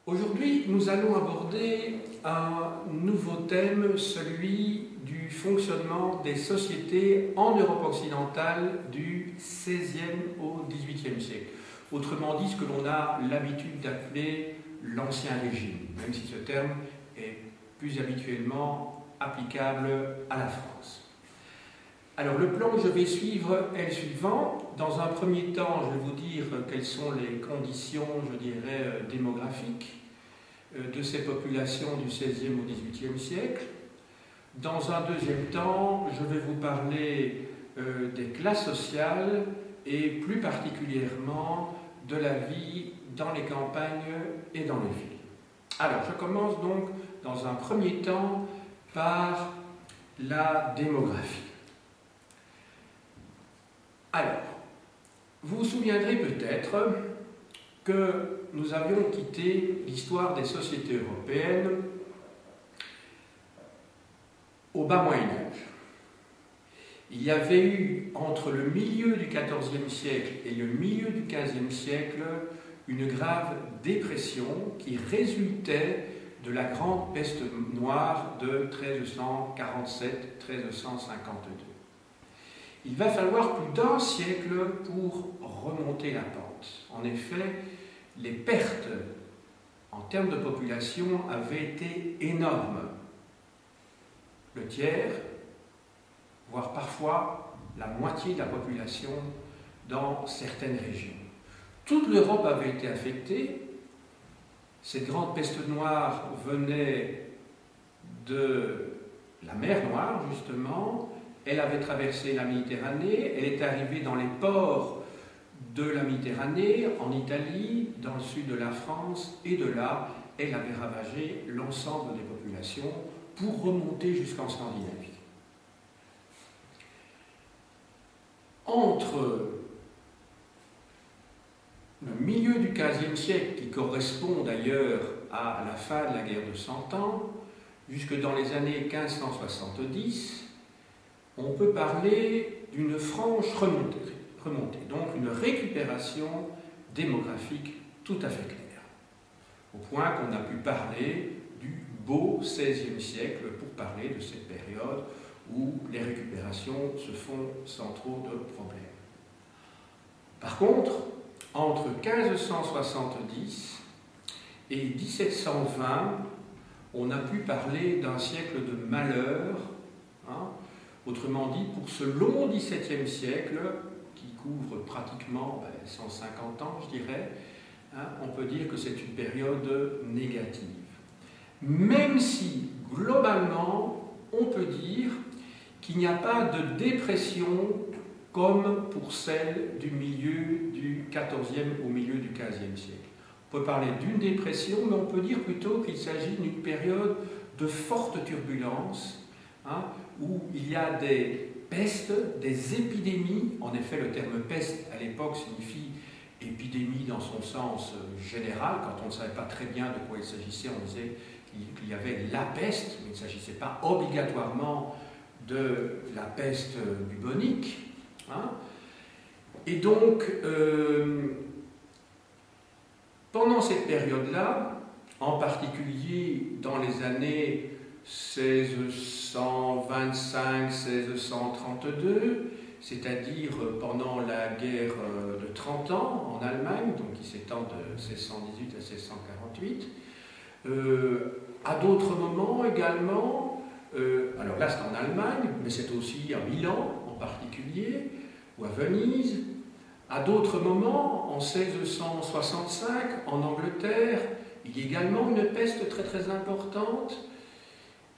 Aujourd'hui, nous allons aborder un nouveau thème, celui du fonctionnement des sociétés en Europe occidentale du XVIe au XVIIIe siècle. Autrement dit, ce que l'on a l'habitude d'appeler l'Ancien Régime, même si ce terme est plus habituellement applicable à la France. Alors, le plan que je vais suivre est le suivant. Dans un premier temps, je vais vous dire quelles sont les conditions, je dirais, démographiques de ces populations du XVIe au XVIIIe siècle. Dans un deuxième temps, je vais vous parler des classes sociales et plus particulièrement de la vie dans les campagnes et dans les villes. Alors, je commence donc dans un premier temps par la démographie. Alors, vous vous souviendrez peut-être que nous avions quitté l'histoire des sociétés européennes au bas Moyen-Âge. Il y avait eu, entre le milieu du XIVe siècle et le milieu du XVe siècle, une grave dépression qui résultait de la grande peste noire de 1347-1352. Il va falloir plus d'un siècle pour remonter la pente. En effet, les pertes en termes de population avaient été énormes. Le tiers, voire parfois la moitié de la population dans certaines régions. Toute l'Europe avait été affectée. Cette grande peste noire venait de la mer Noire, justement. Elle avait traversé la Méditerranée, elle est arrivée dans les ports de la Méditerranée, en Italie, dans le sud de la France, et de là, elle avait ravagé l'ensemble des populations pour remonter jusqu'en Scandinavie. Entre le milieu du XVe siècle, qui correspond d'ailleurs à la fin de la guerre de Cent Ans, jusque dans les années 1570, on peut parler d'une franche remontée, donc une récupération démographique tout à fait claire, au point qu'on a pu parler du beau XVIe siècle pour parler de cette période où les récupérations se font sans trop de problèmes. Par contre, entre 1570 et 1720, on a pu parler d'un siècle de malheur, autrement dit, pour ce long XVIIe siècle, qui couvre pratiquement 150 ans, je dirais, on peut dire que c'est une période négative. Même si, globalement, on peut dire qu'il n'y a pas de dépression comme pour celle du milieu du XIVe au milieu du XVe siècle. On peut parler d'une dépression, mais on peut dire plutôt qu'il s'agit d'une période de forte turbulence, où il y a des pestes, des épidémies. En effet, le terme peste à l'époque signifie épidémie dans son sens général. Quand on ne savait pas très bien de quoi il s'agissait, on disait qu'il y avait la peste, mais il ne s'agissait pas obligatoirement de la peste bubonique. Et donc, pendant cette période-là, en particulier dans les années 1625-1632, c'est-à-dire pendant la guerre de 30 ans en Allemagne, donc qui s'étend de 1618 à 1648. À d'autres moments également, alors là c'est en Allemagne, mais c'est aussi à Milan en particulier, ou à Venise. À d'autres moments, en 1665, en Angleterre, il y a également une peste très très importante.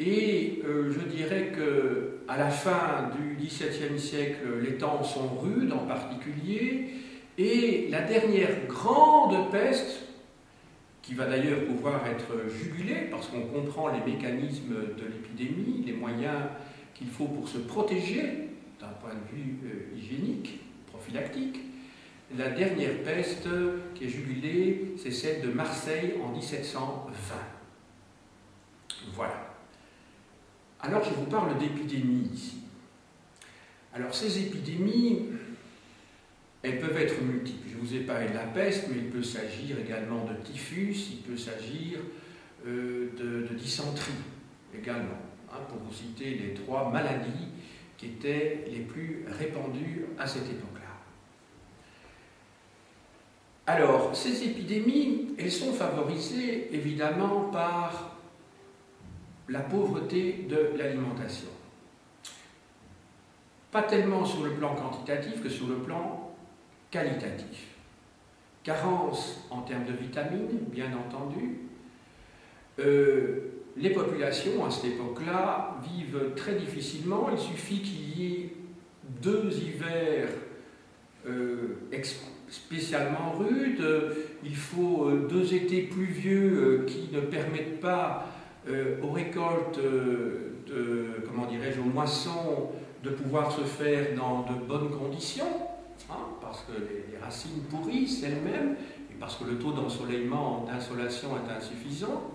Et je dirais qu'à la fin du XVIIe siècle, les temps sont rudes en particulier, et la dernière grande peste, qui va d'ailleurs pouvoir être jugulée, parce qu'on comprend les mécanismes de l'épidémie, les moyens qu'il faut pour se protéger d'un point de vue hygiénique, prophylactique, la dernière peste qui est jugulée, c'est celle de Marseille en 1720. Voilà. Alors, je vous parle d'épidémies ici. Alors, ces épidémies, elles peuvent être multiples. Je vous ai parlé de la peste, mais il peut s'agir également de typhus, il peut s'agir de dysenterie également, hein, pour vous citer les 3 maladies qui étaient les plus répandues à cette époque-là. Alors, ces épidémies, elles sont favorisées évidemment par la pauvreté de l'alimentation. Pas tellement sur le plan quantitatif que sur le plan qualitatif. Carence en termes de vitamines, bien entendu. Les populations, à cette époque-là, vivent très difficilement. Il suffit qu'il y ait 2 hivers spécialement rudes, il faut 2 étés pluvieux qui ne permettent pas aux récoltes, aux moissons, de pouvoir se faire dans de bonnes conditions, hein, parce que les racines pourrissent elles-mêmes, et parce que le taux d'insolation est insuffisant.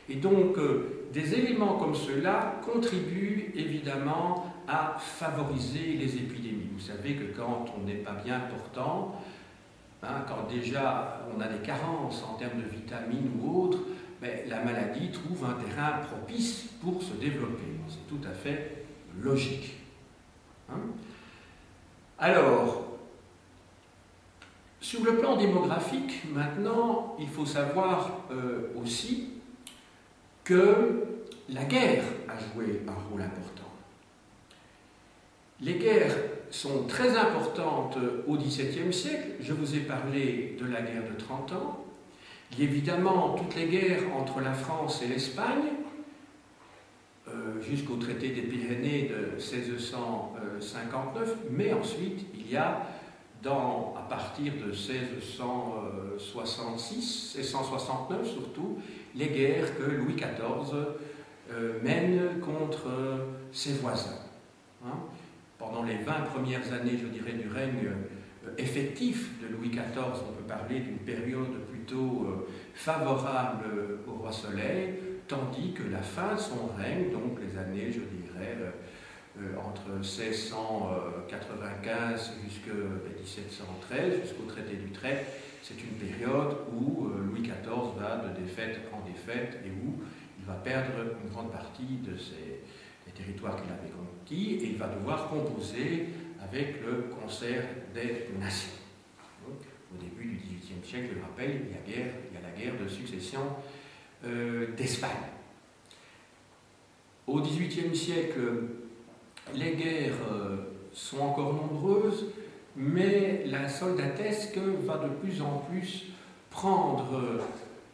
Et donc, des éléments comme ceux-là contribuent évidemment à favoriser les épidémies. Vous savez que quand on n'est pas bien portant, hein, quand déjà on a des carences en termes de vitamines ou autres, la maladie trouve un terrain propice pour se développer. C'est tout à fait logique. Hein? Alors, sur le plan démographique, maintenant, il faut savoir aussi que la guerre a joué un rôle important. Les guerres sont très importantes au XVIIe siècle. Je vous ai parlé de la guerre de 30 ans. Il y a évidemment toutes les guerres entre la France et l'Espagne, jusqu'au traité des Pyrénées de 1659, mais ensuite il y a, à partir de 1666, 1669 surtout, les guerres que Louis XIV mène contre ses voisins. Hein? Pendant les 20 premières années, je dirais, du règne effectif de Louis XIV, on peut parler d'une période plutôt favorable au roi Soleil, tandis que la fin de son règne, donc les années, je dirais, entre 1695 jusqu'à 1713, jusqu'au traité d'Utrecht, c'est une période où Louis XIV va de défaite en défaite et où il va perdre une grande partie des territoires qu'il avait conquis et il va devoir composer avec le concert des nations. Donc, au début du XVIIIe siècle, je le rappelle, il y a la guerre de succession d'Espagne. Au XVIIIe siècle, les guerres sont encore nombreuses, mais la soldatesque va de plus en plus prendre,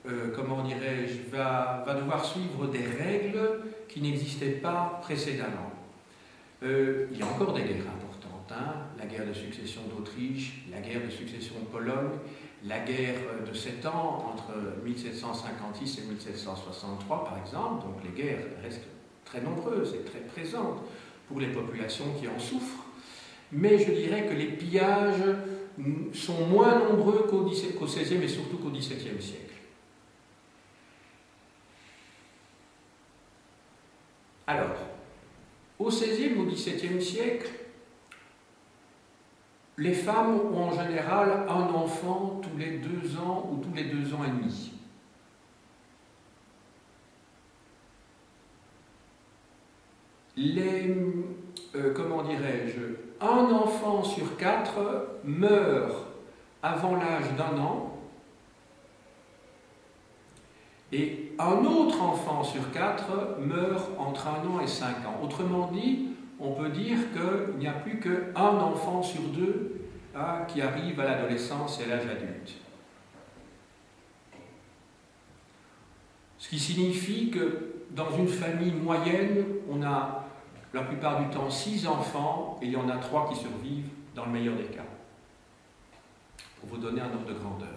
va devoir suivre des règles qui n'existaient pas précédemment. Il y a encore des guerres importantes, hein, la guerre de succession d'Autriche, la guerre de succession de Pologne, la guerre de 7 ans entre 1756 et 1763 par exemple, donc les guerres restent très nombreuses et très présentes pour les populations qui en souffrent, mais je dirais que les pillages sont moins nombreux qu'au XVIe et surtout qu'au XVIIe siècle. Alors, au XVIe ou au XVIIe siècle, les femmes ont en général un enfant tous les 2 ans ou tous les 2 ans et demi. Un enfant sur 4 meurt avant l'âge d'1 an et un autre enfant sur 4 meurt entre 1 an et 5 ans. Autrement dit, on peut dire qu'il n'y a plus qu'un enfant sur 2 qui arrive à l'adolescence et à l'âge adulte. Ce qui signifie que dans une famille moyenne, on a la plupart du temps 6 enfants et il y en a 3 qui survivent dans le meilleur des cas. Pour vous donner un ordre de grandeur.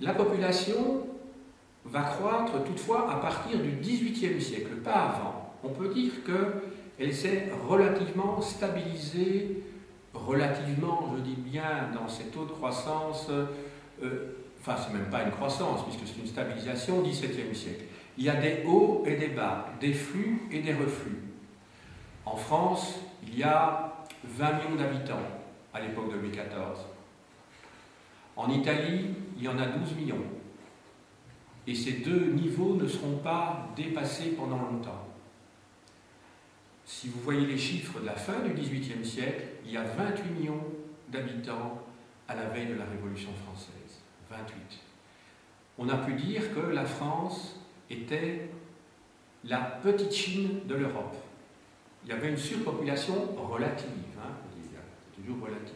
La population va croître toutefois à partir du XVIIIe siècle, pas avant. On peut dire qu'elle s'est relativement stabilisée, relativement, je dis bien, dans ces taux de croissance, enfin c'est même pas une croissance, puisque c'est une stabilisation au XVIIe siècle. Il y a des hauts et des bas, des flux et des reflux. En France, il y a 20 millions d'habitants à l'époque de Louis XIV. En Italie, il y en a 12 millions. Et ces deux niveaux ne seront pas dépassés pendant longtemps. Si vous voyez les chiffres de la fin du XVIIIe siècle, il y a 28 millions d'habitants à la veille de la Révolution française. 28. On a pu dire que la France était la petite Chine de l'Europe. Il y avait une surpopulation relative. C'est toujours relatif.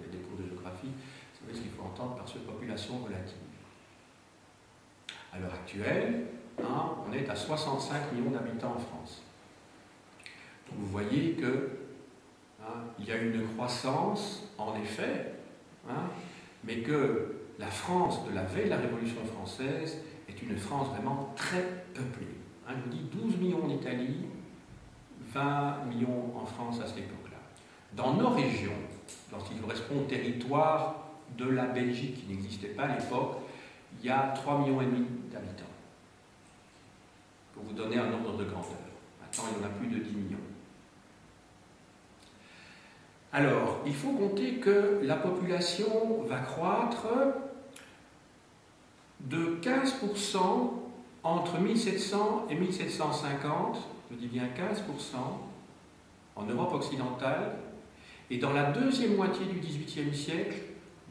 Il y a des cours de géographie. Vous savez ce qu'il faut entendre par surpopulation relative. À l'heure actuelle, on est à 65 millions d'habitants en France. Donc vous voyez que il y a une croissance, en effet, mais que la France de la veille de la Révolution française est une France vraiment très peuplée. Je vous dis 12 millions en Italie, 20 millions en France à cette époque-là. Dans nos régions, lorsqu'il correspond au territoire de la Belgique qui n'existait pas à l'époque, il y a 3,5 millions d'habitants. Pour vous donner un ordre de grandeur. Maintenant, il y en a plus de 10 millions. Alors, il faut compter que la population va croître de 15% entre 1700 et 1750, je dis bien 15%, en Europe occidentale, et dans la deuxième moitié du XVIIIe siècle,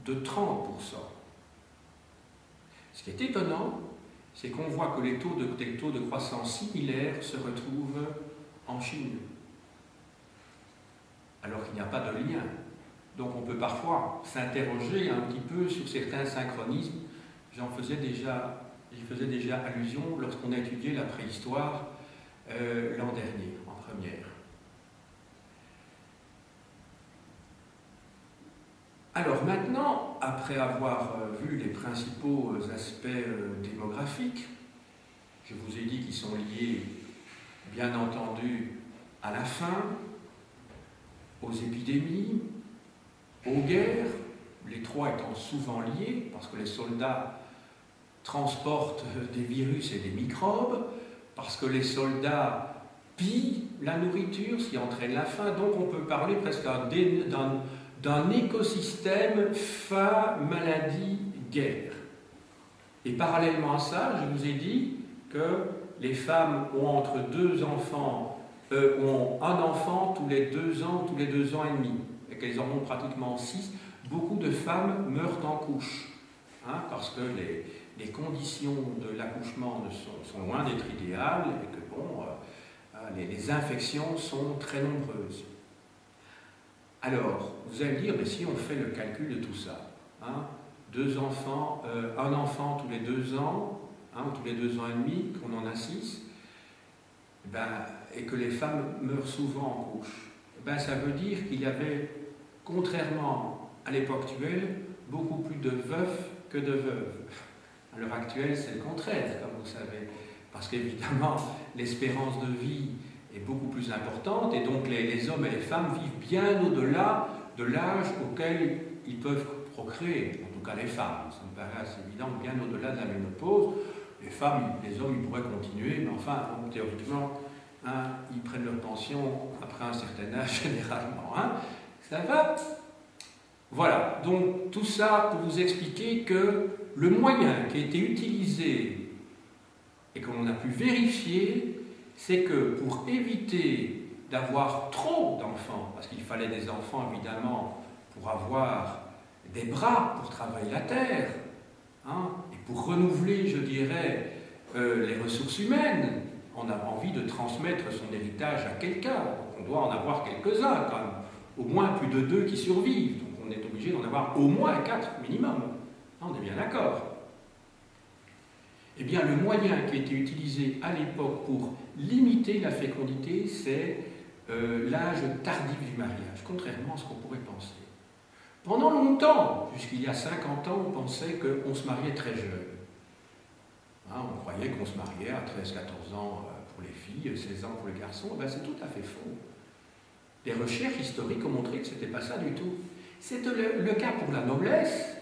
de 30%. Ce qui est étonnant, c'est qu'on voit que des taux de croissance similaires se retrouvent en Chine, alors qu'il n'y a pas de lien. Donc on peut parfois s'interroger un petit peu sur certains synchronismes. J'y faisais déjà allusion lorsqu'on a étudié la préhistoire l'an dernier, en première. Alors maintenant, après avoir vu les principaux aspects démographiques, je vous ai dit qu'ils sont liés, bien entendu, à la faim, aux épidémies, aux guerres, les trois étant souvent liés, parce que les soldats transportent des virus et des microbes, parce que les soldats pillent la nourriture, ce qui entraîne la faim, donc on peut parler presque d'un écosystème faim, maladie, guerre. Et parallèlement à ça, je vous ai dit que les femmes ont entre deux enfants, ont un enfant tous les 2 ans, tous les 2 ans et demi, et qu'elles en ont pratiquement 6. Beaucoup de femmes meurent en couche, parce que les conditions de l'accouchement sont loin d'être idéales et que bon, les infections sont très nombreuses. Alors, vous allez me dire, mais si on fait le calcul de tout ça, 2 enfants, un enfant tous les 2 ans, ou tous les 2 ans et demi, qu'on en a 6, et que les femmes meurent souvent en couche, ça veut dire qu'il y avait, contrairement à l'époque actuelle, beaucoup plus de veufs que de veuves. À l'heure actuelle, c'est le contraire, comme vous savez, parce qu'évidemment, l'espérance de vie est beaucoup plus importante, et donc les hommes et les femmes vivent bien au-delà de l'âge auquel ils peuvent procréer, en tout cas les femmes, ça me paraît assez évident, bien au-delà de la ménopause. Les femmes, les hommes, ils pourraient continuer, mais enfin, théoriquement, ils prennent leur pension après un certain âge, généralement. Ça va? Voilà, donc tout ça pour vous expliquer que le moyen qui a été utilisé et que l'on a pu vérifier, c'est que pour éviter d'avoir trop d'enfants, parce qu'il fallait des enfants évidemment pour avoir des bras pour travailler la terre, et pour renouveler, je dirais, les ressources humaines, on a envie de transmettre son héritage à quelqu'un, on doit en avoir quelques-uns quand même, au moins plus de 2 qui survivent, donc on est obligé d'en avoir au moins 4 minimum, on est bien d'accord. Eh bien, le moyen qui a été utilisé à l'époque pour limiter la fécondité, c'est l'âge tardif du mariage, contrairement à ce qu'on pourrait penser. Pendant longtemps, jusqu'il y a 50 ans, on pensait qu'on se mariait très jeune. On croyait qu'on se mariait à 13-14 ans pour les filles, 16 ans pour les garçons. C'est tout à fait faux. Les recherches historiques ont montré que ce n'était pas ça du tout. C'était le cas pour la noblesse,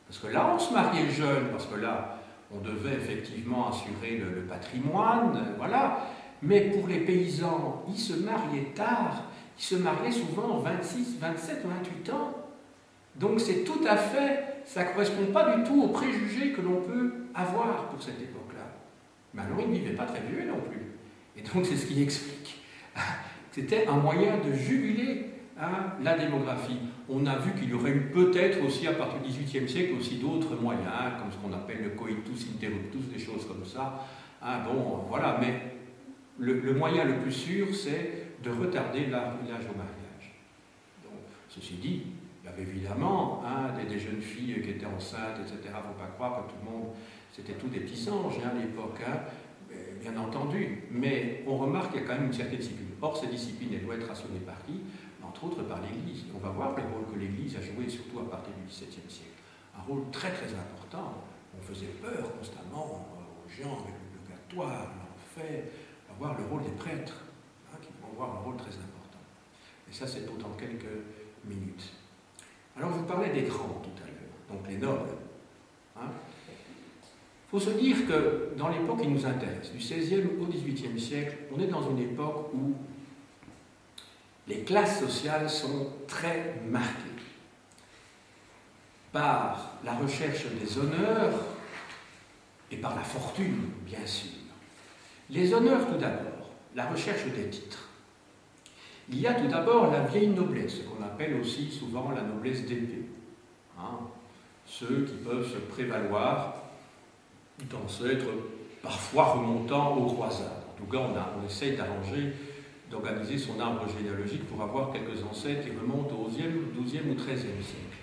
parce que là, on se mariait jeune, parce que là, on devait effectivement assurer le patrimoine, voilà. Mais pour les paysans, ils se mariaient tard, ils se mariaient souvent en 26, 27, 28 ans. Donc c'est tout à fait, ça ne correspond pas du tout aux préjugés que l'on peut avoir pour cette époque-là. Mais alors ils ne vivaient pas très vieux non plus. Et donc c'est ce qui explique. C'était un moyen de juguler la démographie. On a vu qu'il y aurait eu peut-être aussi à partir du XVIIIe siècle aussi d'autres moyens, comme ce qu'on appelle le coitus interruptus, des choses comme ça. Bon, voilà, mais le moyen le plus sûr, c'est de retarder l'âge au mariage. Donc, ceci dit, il y avait évidemment des jeunes filles qui étaient enceintes, etc. Il ne faut pas croire que tout le monde, c'était tous des petits anges à l'époque, bien entendu. Mais on remarque qu'il y a quand même une certaine discipline. Or, cette discipline, elle doit être rationnée par qui? Entre autres par l'Église. On va voir le rôle que l'Église a joué, surtout à partir du XVIIe siècle. Un rôle très très important. On faisait peur constamment aux gens avec le purgatoire, l'enfer. On va voir le rôle des prêtres, qui vont avoir un rôle très important. Et ça, c'est pour dans quelques minutes. Alors, je vous parlais des grands tout à l'heure, donc les nobles. Il faut se dire que dans l'époque qui nous intéresse, du XVIe au XVIIIe siècle, on est dans une époque où les classes sociales sont très marquées par la recherche des honneurs et par la fortune, bien sûr. Les honneurs tout d'abord, la recherche des titres. Il y a tout d'abord la vieille noblesse, ce qu'on appelle aussi souvent la noblesse d'épée. Ceux qui peuvent se prévaloir d'ancêtres parfois remontant aux croisades. En tout cas, on essaye d'organiser son arbre généalogique pour avoir quelques ancêtres qui remontent au XIIe ou XIIIe siècle.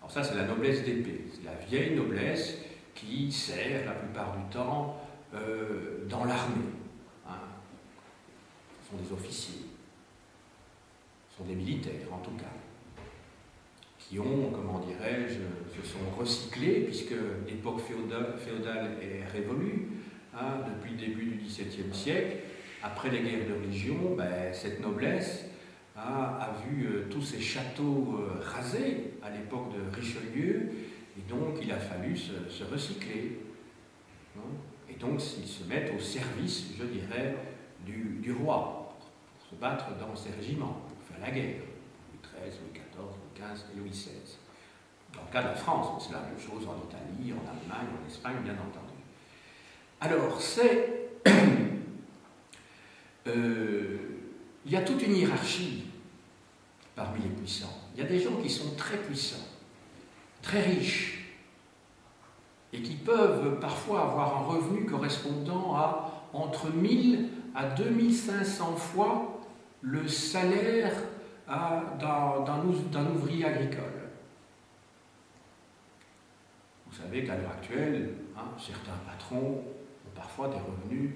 Alors ça, c'est la noblesse d'épée. C'est la vieille noblesse qui sert la plupart du temps dans l'armée. Ce sont des officiers. Ce sont des militaires, en tout cas, qui ont, comment dirais-je, se sont recyclés, puisque l'époque féodale est révolue, depuis le début du XVIIe siècle. Après les guerres de religion, cette noblesse a vu tous ces châteaux rasés à l'époque de Richelieu, et donc il a fallu se recycler. Et donc ils se mettent au service, je dirais, du roi, pour se battre dans ses régiments, pour faire la guerre. Louis XIII, Louis XIV, Louis XV et Louis XVI. Dans le cas de la France, c'est la même chose en Italie, en Allemagne, en Espagne, bien entendu. Alors, il y a toute une hiérarchie parmi les puissants. Il y a des gens qui sont très puissants, très riches, et qui peuvent parfois avoir un revenu correspondant à entre 1000 à 2500 fois le salaire d'un ouvrier agricole. Vous savez qu'à l'heure actuelle, certains patrons ont parfois des revenus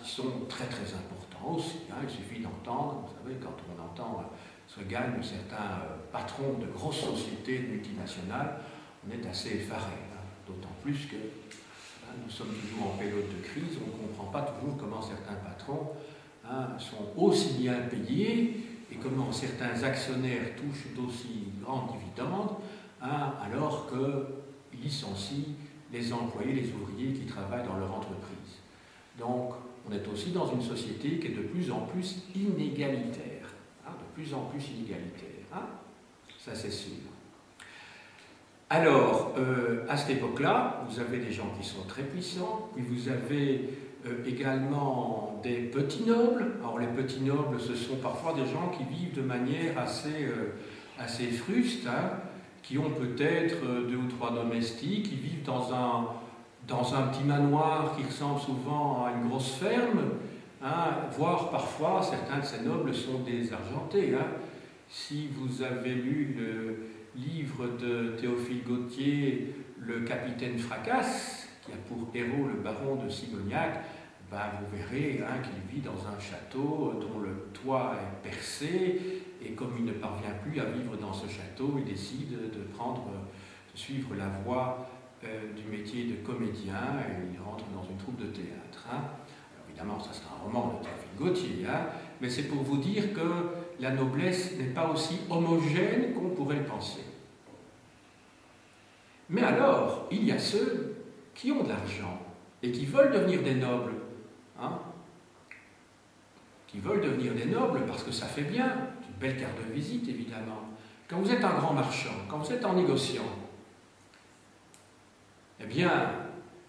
qui sont très très importants aussi. Il suffit d'entendre, vous savez, quand on entend ce gagne certains patrons de grosses sociétés multinationales, on est assez effaré. D'autant plus que nous sommes toujours en période de crise, on ne comprend pas toujours comment certains patrons sont aussi bien payés et comment certains actionnaires touchent d'aussi grandes dividendes, alors qu'ils licencient les employés, les ouvriers qui travaillent dans leur entreprise. Donc, on est aussi dans une société qui est de plus en plus inégalitaire. De plus en plus inégalitaire. Ça, c'est sûr. Alors, à cette époque-là, vous avez des gens qui sont très puissants, puis vous avez également des petits nobles. Alors, les petits nobles, ce sont parfois des gens qui vivent de manière assez fruste, qui ont peut-être 2 ou 3 domestiques, qui vivent dans un petit manoir qui ressemble souvent à une grosse ferme, voire parfois, certains de ces nobles sont désargentés. Si vous avez lu le livre de Théophile Gautier, Le Capitaine Fracasse, qui a pour héros le baron de Sigognac, vous verrez qu'il vit dans un château dont le toit est percé, et comme il ne parvient plus à vivre dans ce château, il décide de suivre la voie du métier de comédien, et il rentre dans une troupe de théâtre. Alors évidemment, ça c'est un roman de Théophile Gautier, mais c'est pour vous dire que la noblesse n'est pas aussi homogène qu'on pourrait le penser. Mais alors, il y a ceux qui ont de l'argent et qui veulent devenir des nobles, qui veulent devenir des nobles parce que ça fait bien, c'est une belle carte de visite évidemment. Quand vous êtes un grand marchand, quand vous êtes un négociant, eh bien,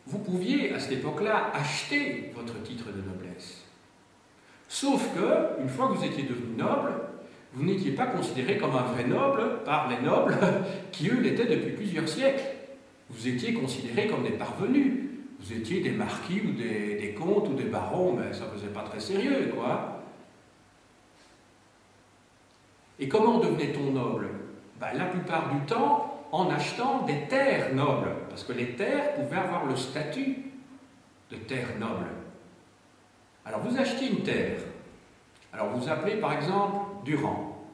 vous pouviez à cette époque-là acheter votre titre de noblesse. Sauf que, une fois que vous étiez devenu noble, vous n'étiez pas considéré comme un vrai noble par les nobles qui, eux, l'étaient depuis plusieurs siècles. Vous étiez considérés comme des parvenus. Vous étiez des marquis ou des comtes ou des barons, mais ça ne faisait pas très sérieux, quoi. Et comment devenait-on noble? Ben, la plupart du temps, en achetant des terres nobles, parce que les terres pouvaient avoir le statut de terre noble. Alors vous achetez une terre, alors vous appelez par exemple Durand,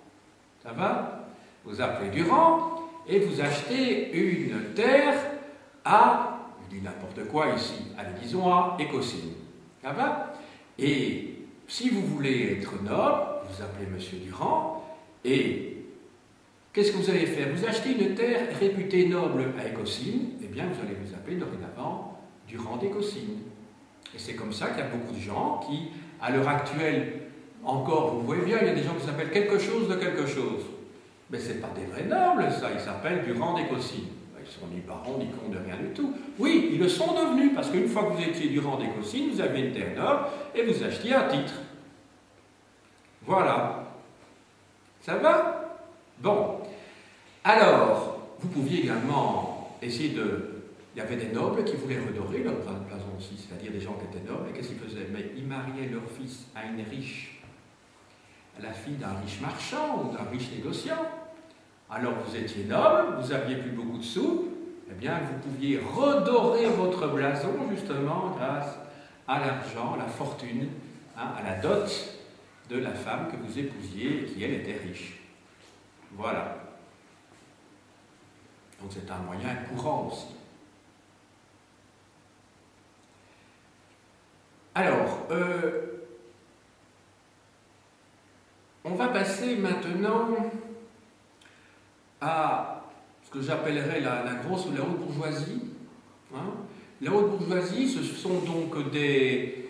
ça va? Vous appelez Durand et vous achetez une terre à, je dis n'importe quoi ici, allez disons à Écosine, ça va? Et si vous voulez être noble, vous appelez Monsieur Durand et qu'est-ce que vous allez faire? Vous achetez une terre réputée noble à Écosine, eh bien vous allez vous appeler dorénavant Durand d'Écosine. Et c'est comme ça qu'il y a beaucoup de gens qui, à l'heure actuelle, encore, vous voyez bien, il y a des gens qui s'appellent quelque chose de quelque chose. Mais ce n'est pas des vrais nobles, ça, ils s'appellent Durand d'Écosine. Ils ne sont ni barons, ni comtes de rien du tout. Oui, ils le sont devenus, parce qu'une fois que vous étiez Durand d'Écosine, vous aviez une terre noble et vous achetiez un titre. Voilà. Ça va? Bon. Alors, vous pouviez également essayer de... Il y avait des nobles qui voulaient redorer leur blason aussi, c'est-à-dire des gens qui étaient nobles, et qu'est-ce qu'ils faisaient? Mais ils mariaient leur fils à une riche, à la fille d'un riche marchand ou d'un riche négociant. Alors vous étiez noble, vous aviez plus beaucoup de sous, eh bien vous pouviez redorer votre blason justement grâce à l'argent, à la fortune, hein, à la dot de la femme que vous épousiez et qui elle était riche. Voilà. Donc c'est un moyen courant aussi. Alors, on va passer maintenant à ce que j'appellerais la grosse ou la haute bourgeoisie. Hein. La haute bourgeoisie, ce sont donc des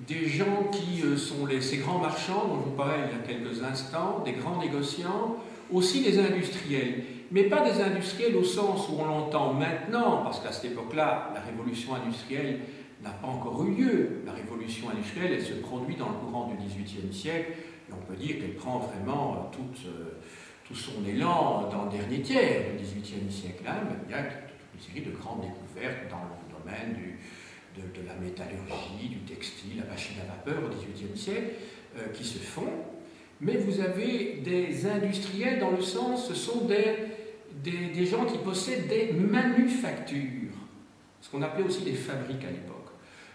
gens qui sont ces grands marchands dont je vous parlais il y a quelques instants, des grands négociants, aussi des industriels. Mais pas des industriels au sens où on l'entend maintenant, parce qu'à cette époque-là, la révolution industrielle n'a pas encore eu lieu. La révolution industrielle, elle se produit dans le courant du XVIIIe siècle, et on peut dire qu'elle prend vraiment tout son élan dans le dernier tiers du XVIIIe siècle. Hein, mais il y a toute une série de grandes découvertes dans le domaine de la métallurgie, du textile, la machine à vapeur au XVIIIe siècle, qui se font. Mais vous avez des industriels dans le sens, ce sont des gens qui possèdent des manufactures, ce qu'on appelait aussi des fabriques à l'époque.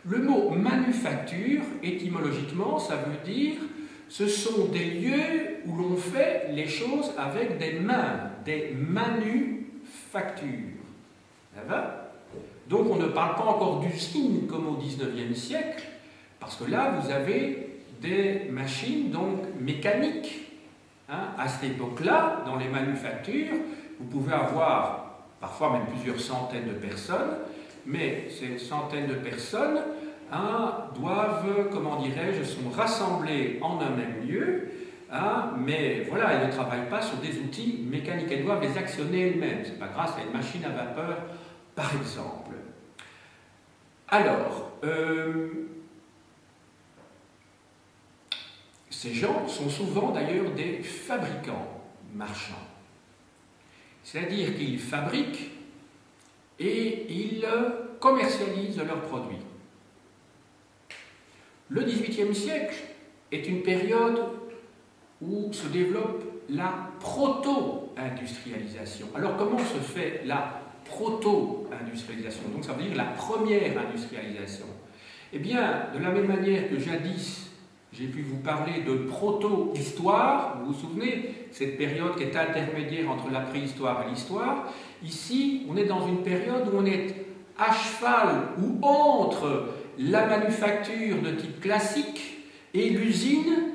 Le mot manufacture, étymologiquement, ça veut dire ce sont des lieux où l'on fait les choses avec des mains, des manufactures. Ça va? Donc on ne parle pas encore d'usine comme au XIXe siècle, parce que là vous avez des machines donc mécaniques. Hein? À cette époque-là, dans les manufactures, vous pouvez avoir parfois même plusieurs centaines de personnes, mais ces centaines de personnes doivent, comment dirais-je, sont rassemblées en un même lieu, mais voilà, elles ne travaillent pas sur des outils mécaniques, elles doivent les actionner elles-mêmes. Ce n'est pas grâce à une machine à vapeur, par exemple. Alors, ces gens sont souvent d'ailleurs des fabricants marchands. C'est-à-dire qu'ils fabriquent et ils commercialisent leurs produits. Le XVIIIe siècle est une période où se développe la proto-industrialisation. Alors comment se fait la proto-industrialisation? Donc ça veut dire la première industrialisation. Eh bien, de la même manière que jadis, j'ai pu vous parler de proto-histoire, vous vous souvenez, cette période qui est intermédiaire entre la préhistoire et l'histoire, ici, on est dans une période où on est à cheval ou entre la manufacture de type classique et l'usine,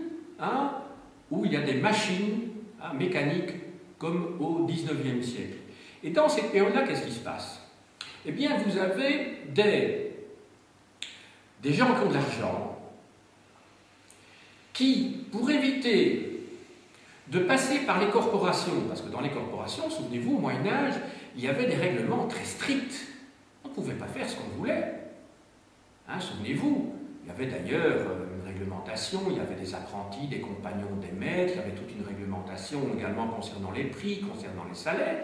où il y a des machines mécaniques comme au XIXe siècle. Et dans cette période-là, qu'est-ce qui se passe? Eh bien, vous avez des gens qui ont de l'argent, qui, pour éviter de passer par les corporations, parce que dans les corporations, souvenez-vous, au Moyen-Âge, il y avait des règlements très stricts. On ne pouvait pas faire ce qu'on voulait. Hein, souvenez-vous, il y avait d'ailleurs une réglementation, il y avait des apprentis, des compagnons, des maîtres, il y avait toute une réglementation également concernant les prix, concernant les salaires.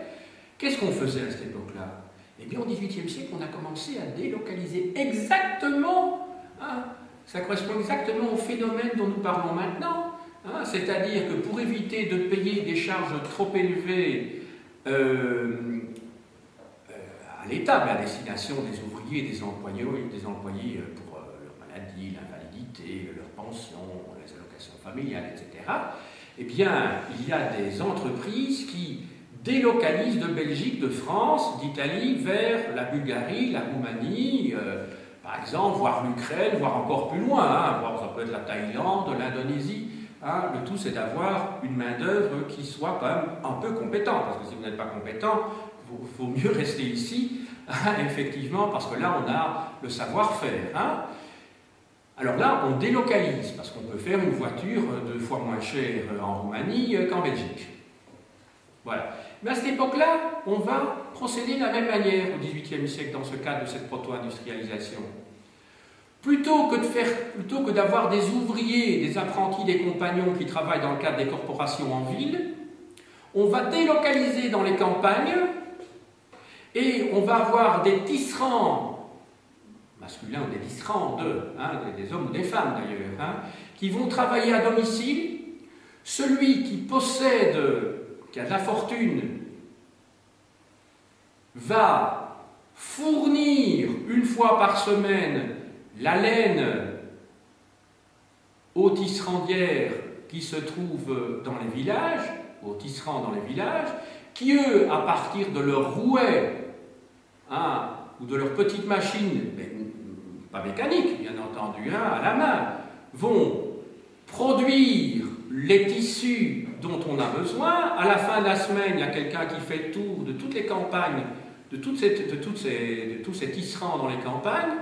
Qu'est-ce qu'on faisait à cette époque-là? Eh bien, au XVIIIe siècle, on a commencé à délocaliser exactement, hein, ça correspond exactement au phénomène dont nous parlons maintenant. Hein, c'est-à-dire que pour éviter de payer des charges trop élevées à l'État, mais à destination des ouvriers et des employés pour leur maladie, l'invalidité, leur pension, les allocations familiales, etc., eh bien, il y a des entreprises qui délocalisent de Belgique, de France, d'Italie vers la Bulgarie, la Roumanie, par exemple, voire l'Ukraine, voire encore plus loin, hein, voire ça peut être la Thaïlande, l'Indonésie. Hein, le tout, c'est d'avoir une main-d'œuvre qui soit quand même un peu compétente, parce que si vous n'êtes pas compétent, il vaut mieux rester ici, hein, effectivement, parce que là, on a le savoir-faire. Hein. Alors là, on délocalise, parce qu'on peut faire une voiture 2 fois moins chère en Roumanie qu'en Belgique. Voilà. Mais à cette époque-là, on va procéder de la même manière au XVIIIe siècle dans ce cadre de cette proto-industrialisation. Plutôt que d'avoir des ouvriers, des apprentis, des compagnons qui travaillent dans le cadre des corporations en ville, on va délocaliser dans les campagnes et on va avoir des tisserands, masculins ou des tisserands, des hommes ou des femmes d'ailleurs, hein, qui vont travailler à domicile. Celui qui possède, qui a de la fortune, va fournir une fois par semaine la laine aux tisserandières qui se trouvent dans les villages, aux tisserands dans les villages, qui eux, à partir de leurs rouets, hein, ou de leurs petites machines, mais pas mécaniques, bien entendu, hein, à la main, vont produire les tissus dont on a besoin. À la fin de la semaine, il y a quelqu'un qui fait le tour de toutes les campagnes, de tous ces tisserands dans les campagnes,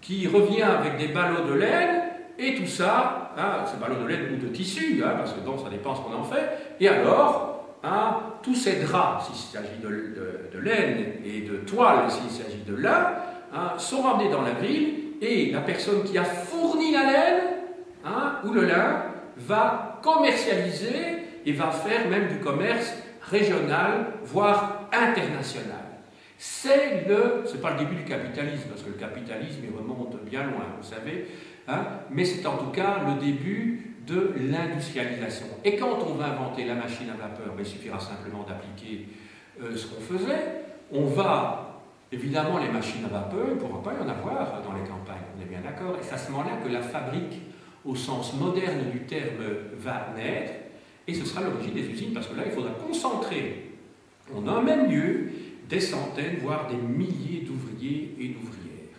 qui revient avec des ballots de laine, et tout ça, hein, ces ballots de laine ou de tissu, hein, parce que bon, ça dépend ce qu'on en fait, et alors, hein, tous ces draps, s'il s'agit de laine, et de toile, s'il s'agit de lin, hein, sont ramenés dans la ville, et la personne qui a fourni la laine, hein, ou le lin, va commercialiser, et va faire même du commerce régional, voire international. C'est pas le début du capitalisme, parce que le capitalisme, il remonte bien loin, vous savez, hein, mais c'est en tout cas le début de l'industrialisation. Et quand on va inventer la machine à vapeur, il suffira simplement d'appliquer ce qu'on faisait. On va, évidemment, les machines à vapeur, il ne pourra pas y en avoir dans les campagnes, on est bien d'accord, et c'est à ce moment-là que la fabrique, au sens moderne du terme, va naître, et ce sera l'origine des usines, parce que là, il faudra concentrer en un même lieu des centaines, voire des milliers d'ouvriers et d'ouvrières.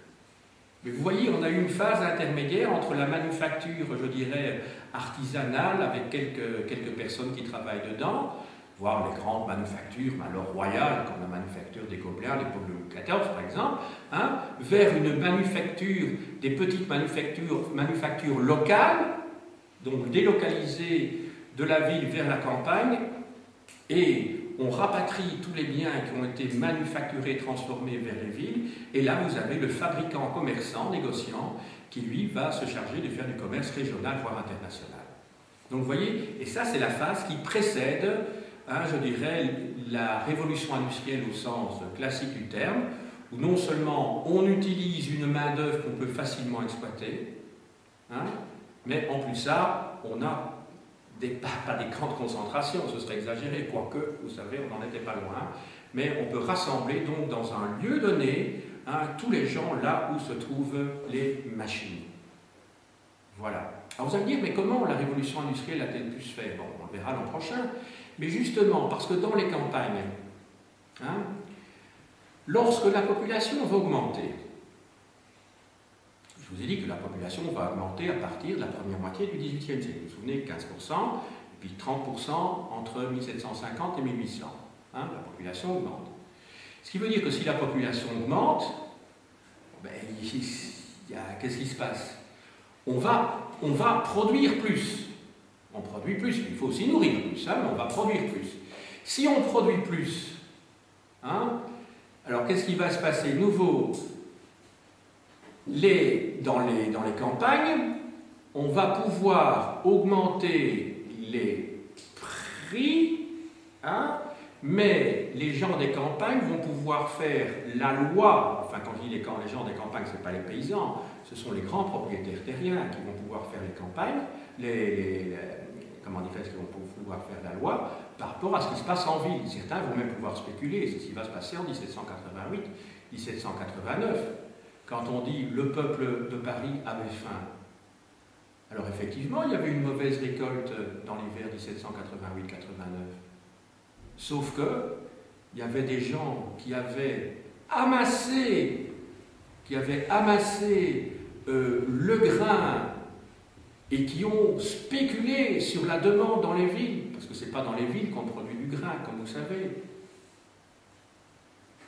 Mais vous voyez, on a eu une phase intermédiaire entre la manufacture, je dirais, artisanale, avec quelques personnes qui travaillent dedans, voire les grandes manufactures, alors royales, comme la manufacture des Gobelins à l'époque de Louis XIV, par exemple, hein, vers une manufacture, des petites manufactures locales, donc délocalisées de la ville vers la campagne, et on rapatrie tous les biens qui ont été manufacturés, transformés vers les villes, et là vous avez le fabricant, commerçant, négociant, qui lui va se charger de faire du commerce régional, voire international. Donc vous voyez, et ça c'est la phase qui précède, hein, je dirais, la révolution industrielle au sens classique du terme, où non seulement on utilise une main-d'œuvre qu'on peut facilement exploiter, hein, mais en plus ça, on a pas des grandes concentrations, ce serait exagéré, quoique, vous savez, on n'en était pas loin, mais on peut rassembler donc dans un lieu donné, hein, tous les gens là où se trouvent les machines. Voilà. Alors vous allez me dire, mais comment la révolution industrielle a-t-elle pu se faire? Bon, on le verra l'an prochain, mais justement, parce que dans les campagnes, hein, lorsque la population va augmenter, je vous ai dit que la population va augmenter à partir de la première moitié du XVIIIe siècle. Vous vous souvenez, 15%, et puis 30% entre 1750 et 1800. Hein, la population augmente. Ce qui veut dire que si la population augmente, ben, qu'est-ce qui se passe? On va produire plus. On produit plus, il faut aussi nourrir plus, hein, mais on va produire plus. Si on produit plus, hein, alors qu'est-ce qui va se passer? Nouveau, dans les campagnes, on va pouvoir augmenter les prix, hein, mais les gens des campagnes vont pouvoir faire la loi, enfin quand je dis les gens des campagnes, ce n'est pas les paysans, ce sont les grands propriétaires terriens qui vont pouvoir faire les campagnes, comment dirais-je, qui vont pouvoir faire la loi par rapport à ce qui se passe en ville. Certains vont même pouvoir spéculer, c'est ce qui va se passer en 1788, 1789, quand on dit le peuple de Paris avait faim. Alors effectivement, il y avait une mauvaise récolte dans l'hiver 1788-89. Sauf que il y avait des gens qui avaient amassé le grain et qui ont spéculé sur la demande dans les villes, parce que ce n'est pas dans les villes qu'on produit du grain, comme vous savez.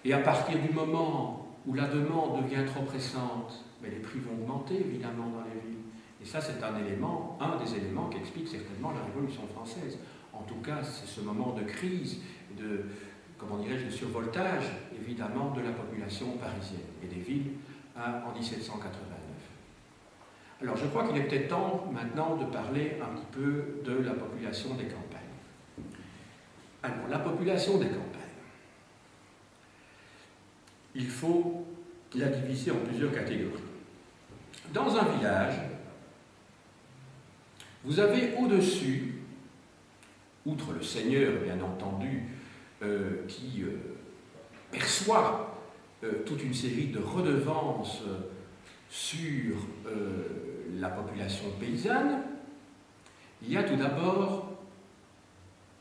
Et à partir du moment où la demande devient trop pressante, mais les prix vont augmenter évidemment dans les villes. Et ça, c'est un des éléments qui explique certainement la Révolution française. En tout cas, c'est ce moment de crise, de survoltage, évidemment, de la population parisienne et des villes en 1789. Alors, je crois qu'il est peut-être temps maintenant de parler un petit peu de la population des campagnes. Alors, la population des campagnes, il faut la diviser en plusieurs catégories. Dans un village, vous avez au-dessus, outre le seigneur, bien entendu, qui perçoit toute une série de redevances sur la population paysanne, il y a tout d'abord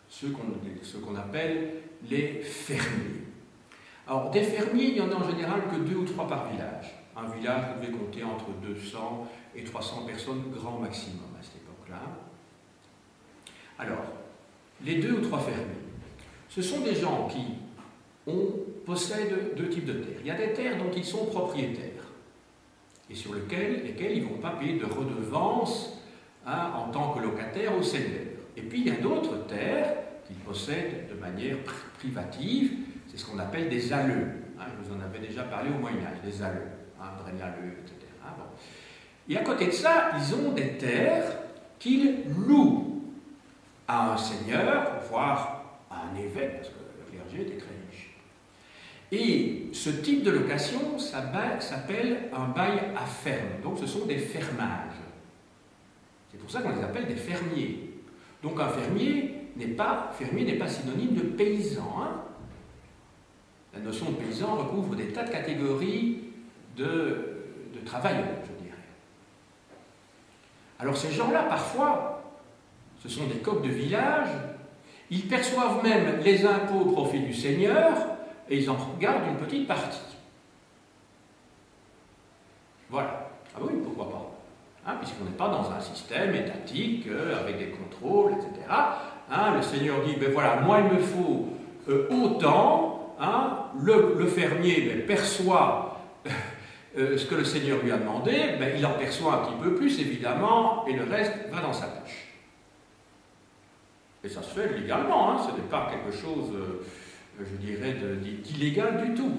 ce qu'on appelle les fermiers. Alors, des fermiers, il n'y en a en général que 2 ou 3 par village. Un village, vous devez compter entre 200 et 300 personnes, grand maximum à cette époque-là. Alors, les 2 ou 3 fermiers, ce sont des gens qui possèdent 2 types de terres. Il y a des terres dont ils sont propriétaires et sur lesquelles ils ne vont pas payer de redevance en tant que locataires au seigneur. Et puis il y a d'autres terres qu'ils possèdent de manière privative, c'est ce qu'on appelle des alleux. Je vous en avais déjà parlé au Moyen-Âge, des alleux, Braine-l'Alleu, etc. Bon. Et à côté de ça, ils ont des terres qu'ils louent à un seigneur, voire à un évêque, parce que le clergé était très riche. Et ce type de location, ça s'appelle un bail à ferme. Donc ce sont des fermages. C'est pour ça qu'on les appelle des fermiers. Donc un fermier n'est pas synonyme de paysan. La notion de paysan recouvre des tas de catégories de travailleurs, je dirais. Alors ces gens-là, parfois, ce sont des coqs de village, ils perçoivent même les impôts au profit du seigneur et ils en gardent une petite partie. Voilà. Ah oui, pourquoi pas, puisqu'on n'est pas dans un système étatique avec des contrôles, etc. Le seigneur dit, ben voilà, moi il me faut autant. Le fermier perçoit ce que le seigneur lui a demandé, il en perçoit un petit peu plus évidemment, et le reste va dans sa poche. Et ça se fait légalement, ce n'est pas quelque chose, je dirais, d'illégal du tout,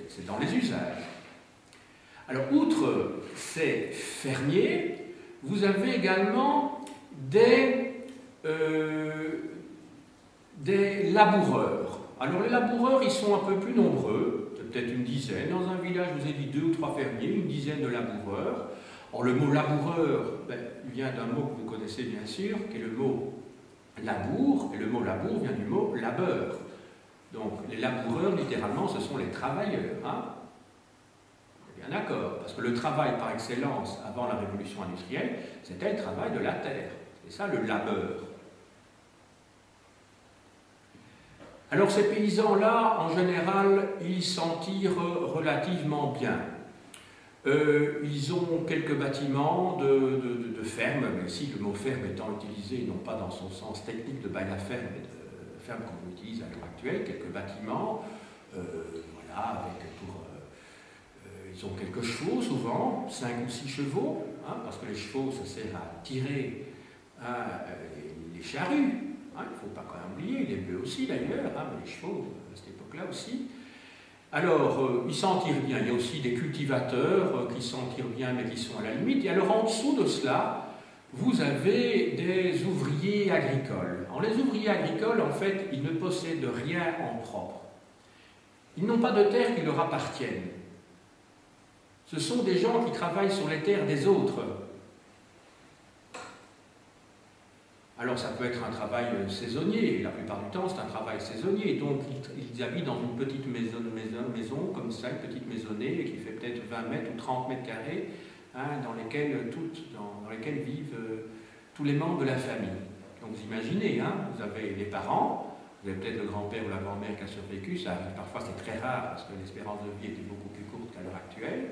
c'est dans les usages. Alors, outre ces fermiers, vous avez également des laboureurs. Alors les laboureurs, ils sont un peu plus nombreux, peut-être une dizaine. Dans un village, vous avez dit 2 ou 3 fermiers, une dizaine de laboureurs. Or le mot laboureur vient d'un mot que vous connaissez bien sûr, qui est le mot labour, et le mot labour vient du mot labeur. Donc les laboureurs, littéralement, ce sont les travailleurs. Bien d'accord, parce que le travail par excellence avant la révolution industrielle, c'était le travail de la terre. C'est ça le labeur. Alors ces paysans-là, en général, ils s'en tirent relativement bien. Ils ont quelques bâtiments de ferme, mais ici le mot ferme étant utilisé non pas dans son sens technique de bail à ferme, mais de ferme qu'on utilise à l'heure actuelle, quelques bâtiments, voilà, ils ont quelques chevaux souvent, 5 ou 6 chevaux, parce que les chevaux, ça sert à tirer charrues. Hein, il ne faut pas quand même oublier, les bœufs aussi d'ailleurs, hein, mais les chevaux à cette époque-là aussi. Alors, ils s'en tirent bien. Il y a aussi des cultivateurs qui s'en tirent bien, mais qui sont à la limite. Et alors, en dessous de cela, vous avez des ouvriers agricoles. Alors, les ouvriers agricoles, en fait, ils ne possèdent rien en propre. Ils n'ont pas de terre qui leur appartiennent. Ce sont des gens qui travaillent sur les terres des autres. Alors ça peut être un travail saisonnier, la plupart du temps c'est un travail saisonnier, donc ils habitent dans une petite maison comme ça, une petite maisonnée qui fait peut-être 20 mètres ou 30 mètres carrés, hein, dans lesquels vivent tous les membres de la famille. Donc vous imaginez, hein, vous avez les parents, vous avez peut-être le grand-père ou la grand-mère qui a survécu, ça arrive parfois, c'est très rare parce que l'espérance de vie était beaucoup plus courte qu'à l'heure actuelle.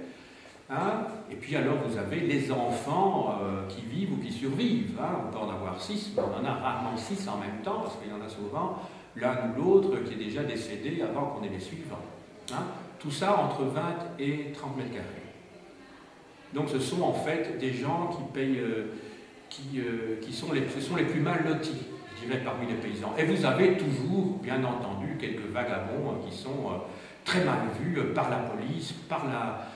Hein, et puis alors vous avez les enfants qui vivent ou qui survivent. Hein, on peut en avoir 6, mais on en a rarement 6 en même temps, parce qu'il y en a souvent l'un ou l'autre qui est déjà décédé avant qu'on ait les suivants. Hein, tout ça entre 20 et 30 mètres carrés. Donc ce sont en fait des gens qui payent, ce sont les plus mal lotis, je dirais, parmi les paysans. Et vous avez toujours, bien entendu, quelques vagabonds qui sont très mal vus par la police, par la...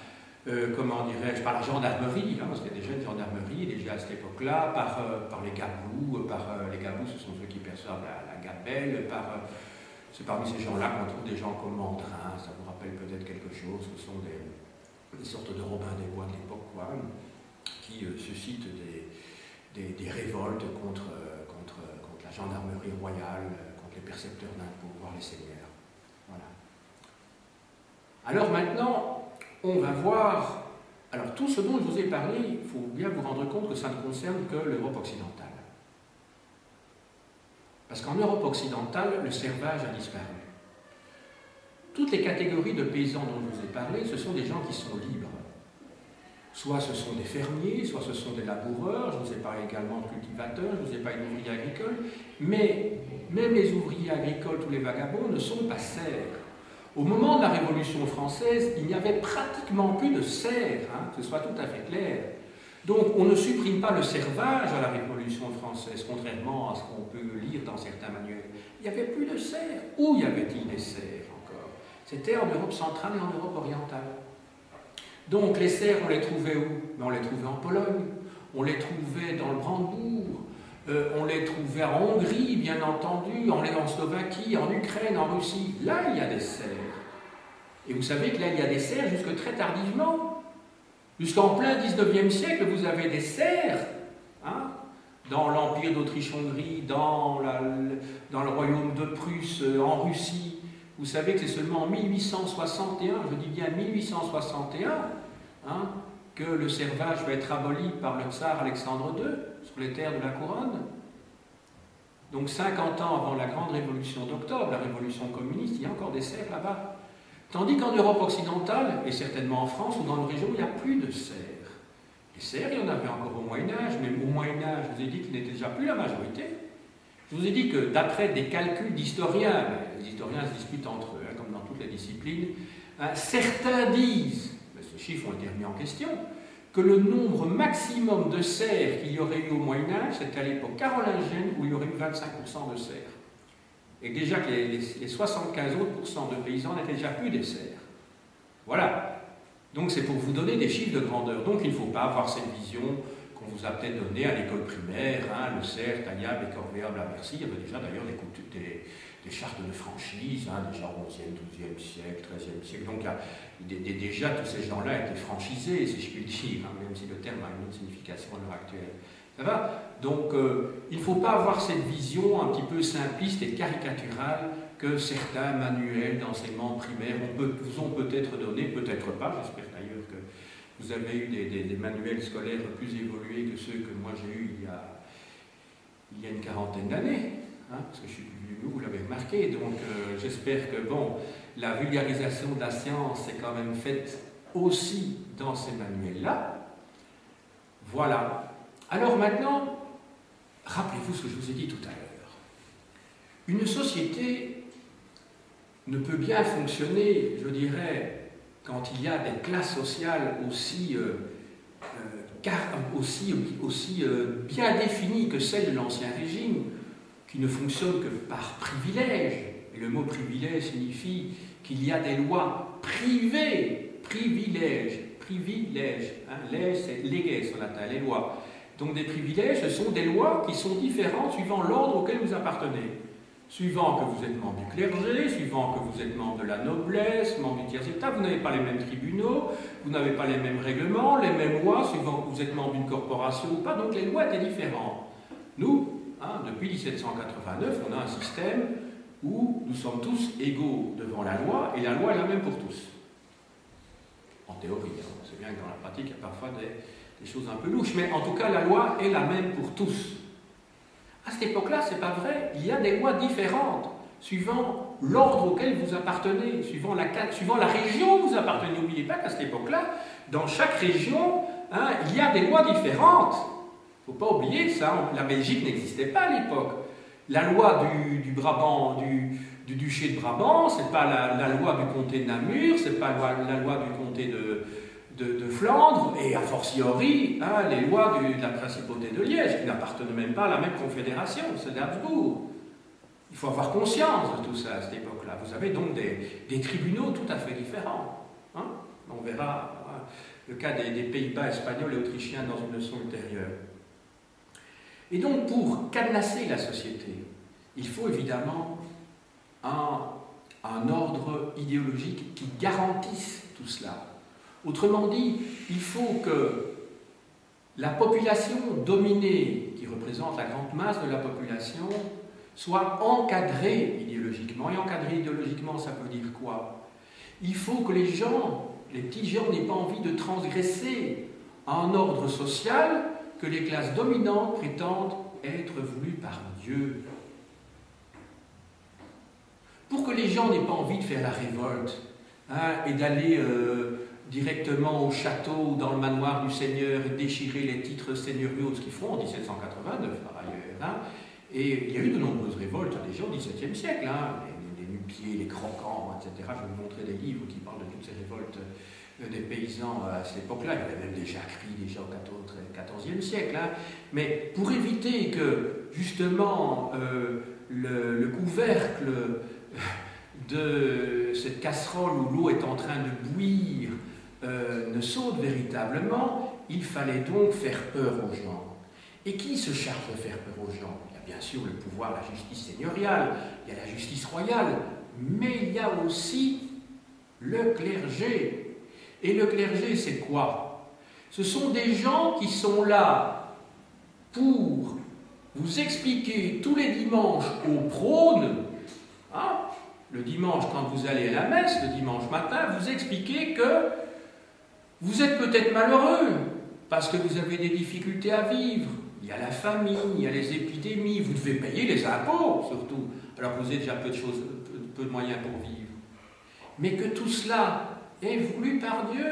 comment dirais-je, par la gendarmerie, hein, parce qu'il y a déjà une gendarmerie déjà à cette époque-là, par les gabous, les gabous ce sont ceux qui perçoivent la gabelle, c'est parmi ces gens-là qu'on trouve des gens comme Mandrin, ça vous rappelle peut-être quelque chose, ce sont des sortes de Robin des Bois de l'époque, quoi, qui suscitent des révoltes contre la gendarmerie royale, contre les percepteurs d'impôts, voire les seigneurs. Voilà. Alors maintenant, on va voir, alors tout ce dont je vous ai parlé, il faut bien vous rendre compte que ça ne concerne que l'Europe occidentale. Parce qu'en Europe occidentale, le servage a disparu. Toutes les catégories de paysans dont je vous ai parlé, ce sont des gens qui sont libres. Soit ce sont des fermiers, soit ce sont des laboureurs, je vous ai parlé également de cultivateurs, je vous ai parlé d'ouvriers agricoles, mais même les ouvriers agricoles, tous les vagabonds, ne sont pas serfs. Au moment de la Révolution française, il n'y avait pratiquement plus de serfs, hein, que ce soit tout à fait clair. Donc on ne supprime pas le servage à la Révolution française, contrairement à ce qu'on peut lire dans certains manuels. Il n'y avait plus de serfs. Où y avait-il des serfs encore? C'était en Europe centrale et en Europe orientale. Donc les serfs, on les trouvait où? On les trouvait en Pologne, on les trouvait dans le Brandebourg, on les trouvait en Hongrie, bien entendu, en Slovaquie, en Ukraine, en Russie. Là, il y a des serfs. Et vous savez que là, il y a des serfs jusque très tardivement. Jusqu'en plein 19e siècle, vous avez des serfs, hein, dans l'Empire d'Autriche-Hongrie, dans le royaume de Prusse, en Russie. Vous savez que c'est seulement en 1861, je dis bien 1861, hein, que le servage va être aboli par le tsar Alexandre II sur les terres de la couronne. Donc 50 ans avant la grande révolution d'octobre, la révolution communiste, il y a encore des serfs là-bas. Tandis qu'en Europe occidentale, et certainement en France ou dans nos régions, il n'y a plus de serfs. Les serfs, il y en avait encore au Moyen-Âge, mais au Moyen-Âge, je vous ai dit qu'ils n'étaient déjà plus la majorité. Je vous ai dit que d'après des calculs d'historiens, les historiens se disputent entre eux, hein, comme dans toutes les disciplines, hein, certains disent, mais ces chiffres ont été remis en question, que le nombre maximum de serfs qu'il y aurait eu au Moyen-Âge, c'était à l'époque carolingienne où il y aurait eu 25% de serfs. Et déjà que les 75 autres % de paysans n'étaient déjà plus des serfs. Voilà. Donc c'est pour vous donner des chiffres de grandeur. Donc il ne faut pas avoir cette vision qu'on vous a peut-être donnée à l'école primaire, hein, le cerf, taillable et corvéable à Bercy. Il y avait déjà d'ailleurs des chartes de franchise, hein, déjà au XIe, XIIe siècle, XIIIe siècle. Donc déjà tous ces gens-là étaient franchisés, si je puis dire, hein, même si le terme a une autre signification à l'heure actuelle. Ça va? Donc, il ne faut pas avoir cette vision un petit peu simpliste et caricaturale que certains manuels d'enseignement primaire vous ont peut-être donné, peut-être pas. J'espère d'ailleurs que vous avez eu des manuels scolaires plus évolués que ceux que moi j'ai eus il y a une quarantaine d'années, hein, parce que je suis plus vieux, vous l'avez remarqué. Donc, j'espère que, bon, la vulgarisation de la science est quand même faite aussi dans ces manuels-là. Voilà. Alors maintenant, rappelez-vous ce que je vous ai dit tout à l'heure. Une société ne peut bien fonctionner, je dirais, quand il y a des classes sociales aussi bien définies que celles de l'Ancien Régime, qui ne fonctionnent que par privilège. Et le mot privilège signifie qu'il y a des lois privées, privilèges, hein, lège c'est leges en latin, les lois. Donc des privilèges, ce sont des lois qui sont différentes suivant l'ordre auquel vous appartenez. Suivant que vous êtes membre du clergé, suivant que vous êtes membre de la noblesse, membre du tiers état, vous n'avez pas les mêmes tribunaux, vous n'avez pas les mêmes règlements, les mêmes lois, suivant que vous êtes membre d'une corporation ou pas, donc les lois étaient différentes. Nous, depuis 1789, on a un système où nous sommes tous égaux devant la loi, et la loi est la même pour tous. En théorie, c'est bien que dans la pratique, il y a parfois des choses un peu louches, mais en tout cas, la loi est la même pour tous. À cette époque-là, c'est pas vrai. Il y a des lois différentes, suivant l'ordre auquel vous appartenez, suivant la région où vous appartenez. N'oubliez pas qu'à cette époque-là, dans chaque région, il y a des lois différentes. Il ne faut pas oublier ça. La Belgique n'existait pas à l'époque. La loi du Brabant, du duché de Brabant, ce n'est pas la loi du comté de Namur, ce n'est pas la loi du comté de Flandre, et a fortiori les lois de la principauté de Liège, qui n'appartenaient même pas à la même confédération, c'est d'Habsbourg. Il faut avoir conscience de tout ça à cette époque-là. Vous avez donc des tribunaux tout à fait différents. On verra le cas des Pays-Bas espagnols et autrichiens dans une leçon ultérieure. Et donc, pour cadenasser la société, il faut évidemment un ordre idéologique qui garantisse tout cela. Autrement dit, il faut que la population dominée, qui représente la grande masse de la population, soit encadrée idéologiquement. Et encadrée idéologiquement, ça veut dire quoi? Il faut que les petits gens n'aient pas envie de transgresser un ordre social que les classes dominantes prétendent être voulues par Dieu. Pour que les gens n'aient pas envie de faire la révolte et d'aller directement au château ou dans le manoir du Seigneur et déchirer les titres seigneuriaux, ce qu'ils font en 1789 par ailleurs. Et il y a eu de nombreuses révoltes déjà au XVIIe siècle, les nu-pieds, les croquants, etc. Je vais vous montrer des livres qui parlent de toutes ces révoltes des paysans à cette époque-là. Il y avait même des jacqueries déjà au XIVe siècle. Mais pour éviter que, justement, le couvercle de cette casserole où l'eau est en train de bouillir ne saute véritablement, il fallait donc faire peur aux gens. Et qui se charge de faire peur aux gens? Il y a bien sûr le pouvoir, la justice seigneuriale, il y a la justice royale, mais il y a aussi le clergé. Et le clergé, c'est quoi? Ce sont des gens qui sont là pour vous expliquer tous les dimanches au prône, le dimanche quand vous allez à la messe, le dimanche matin, vous expliquer que vous êtes peut-être malheureux parce que vous avez des difficultés à vivre. Il y a la famine, il y a les épidémies, vous devez payer les impôts surtout, alors que vous avez déjà peu de moyens pour vivre. Mais que tout cela est voulu par Dieu.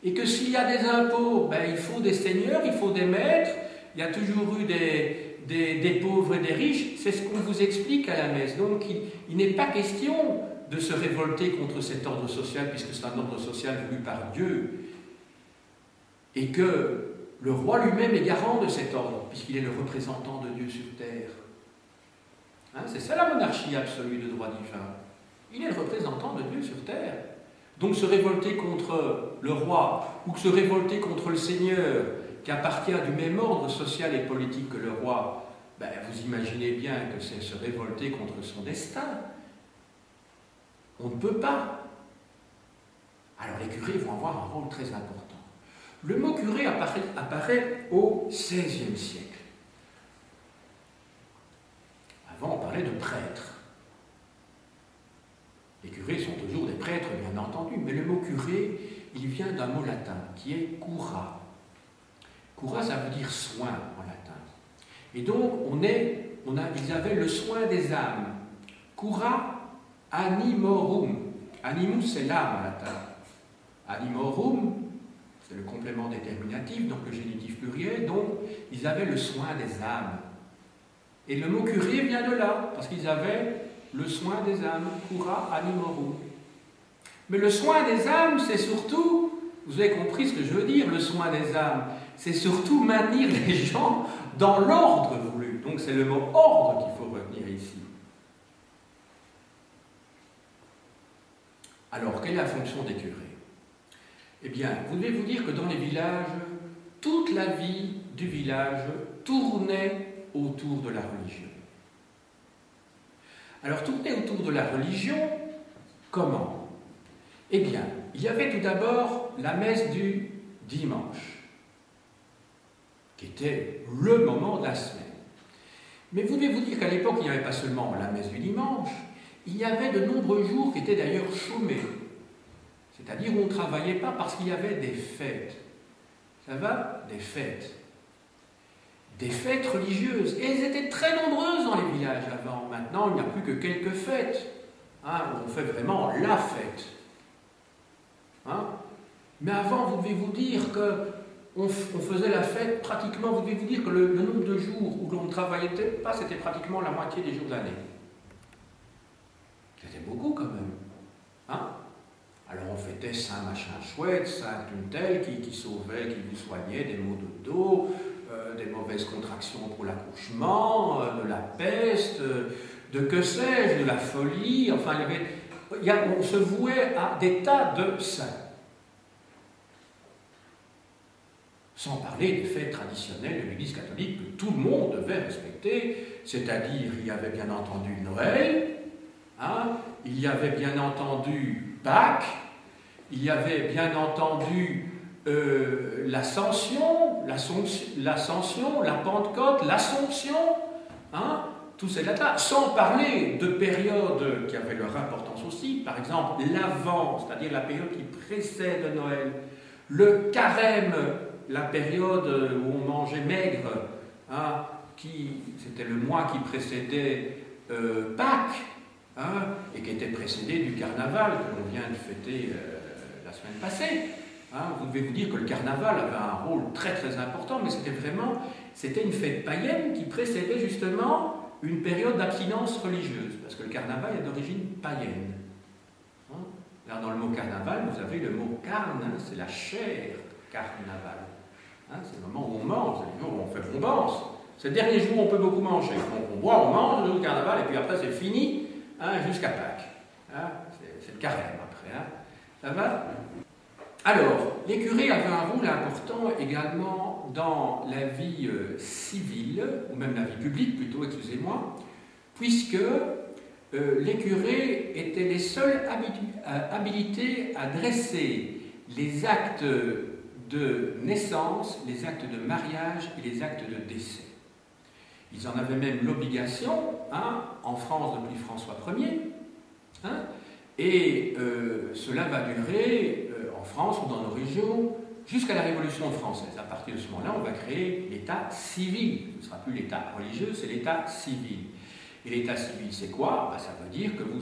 Et que s'il y a des impôts, il faut des seigneurs, il faut des maîtres, il y a toujours eu des pauvres et des riches, c'est ce qu'on vous explique à la messe. Donc il n'est pas question de se révolter contre cet ordre social, puisque c'est un ordre social voulu par Dieu, et que le roi lui-même est garant de cet ordre, puisqu'il est le représentant de Dieu sur terre. C'est ça la monarchie absolue de droit divin. Il est le représentant de Dieu sur terre. Donc se révolter contre le roi, ou se révolter contre le Seigneur, qui appartient du même ordre social et politique que le roi, vous imaginez bien que c'est se révolter contre son destin. On ne peut pas. Alors les curés vont avoir un rôle très important. Le mot curé apparaît au XVIe siècle. Avant, on parlait de prêtres. Les curés sont toujours des prêtres, bien entendu, mais le mot curé, il vient d'un mot latin, qui est cura. Cura, ça veut dire soin en latin. Et donc, ils avaient le soin des âmes. Cura animorum. Animus, c'est l'âme en latin. Animorum, c'est le complément déterminatif, donc le génitif pluriel, donc ils avaient le soin des âmes. Et le mot curé vient de là, parce qu'ils avaient le soin des âmes, cura animorum. Mais le soin des âmes, c'est surtout, vous avez compris ce que je veux dire, le soin des âmes, c'est surtout maintenir les gens dans l'ordre voulu. Donc c'est le mot ordre qu'il faut revenir ici. Alors, quelle est la fonction des curés? Eh bien, vous devez vous dire que dans les villages, toute la vie du village tournait autour de la religion. Alors, tourner autour de la religion, comment? Eh bien, il y avait tout d'abord la messe du dimanche, qui était le moment de la semaine. Mais vous devez vous dire qu'à l'époque, il n'y avait pas seulement la messe du dimanche, il y avait de nombreux jours qui étaient d'ailleurs chômés. C'est-à-dire où on ne travaillait pas parce qu'il y avait des fêtes. Ça va? Des fêtes. Des fêtes religieuses. Et elles étaient très nombreuses dans les villages avant. Maintenant, il n'y a plus que quelques fêtes. Hein, où on fait vraiment la fête. Hein? Mais avant, vous devez vous dire qu'on faisait la fête pratiquement, vous devez vous dire que le nombre de jours où l'on ne travaillait pas, c'était pratiquement la moitié des jours de l'année. C'était beaucoup quand même. Hein? Alors on fêtait Saint machin chouette, Saint une telle qui sauvait, qui vous soignait des maux de dos, des mauvaises contractions pour l'accouchement, de la peste, de que sais-je, de la folie, enfin on se vouait à des tas de saints. Sans parler des fêtes traditionnelles de l'Église catholique que tout le monde devait respecter, c'est-à-dire il y avait bien entendu Noël, hein, il y avait bien entendu Pâques, il y avait bien entendu l'Ascension, la Pentecôte, l'Assomption, hein, tous ces dates-là, sans parler de périodes qui avaient leur importance aussi, par exemple l'Avent, c'est-à-dire la période qui précède Noël, le Carême, la période où on mangeait maigre, hein, c'était le mois qui précédait Pâques, hein, et qui était précédé du carnaval que l'on vient de fêter la semaine passée. Hein. Vous devez vous dire que le carnaval avait un rôle très très important, mais c'était une fête païenne qui précédait justement une période d'abstinence religieuse, parce que le carnaval est d'origine païenne. Hein. Alors dans le mot carnaval, vous avez le mot carne, hein, c'est la chair carnaval. Hein, c'est le moment où on mange, c'est le jour où on fait bombance. C'est le dernier jour où on peut beaucoup manger. Donc on boit, on mange, le jour du carnaval, et puis après c'est fini, hein, jusqu'à Pâques. Hein, c'est le carême après. Hein. Ça va? Alors, les curés avaient un rôle important également dans la vie civile, ou même la vie publique plutôt, excusez-moi, puisque les curés étaient les seuls habilités à dresser les actes de naissance, les actes de mariage et les actes de décès. Ils en avaient même l'obligation, hein, en France depuis François Ier, hein, et cela va durer en France ou dans nos régions jusqu'à la Révolution française. À partir de ce moment-là, on va créer l'État civil. Ce ne sera plus l'État religieux, c'est l'État civil. Et l'État civil, c'est quoi? Ça veut dire que vous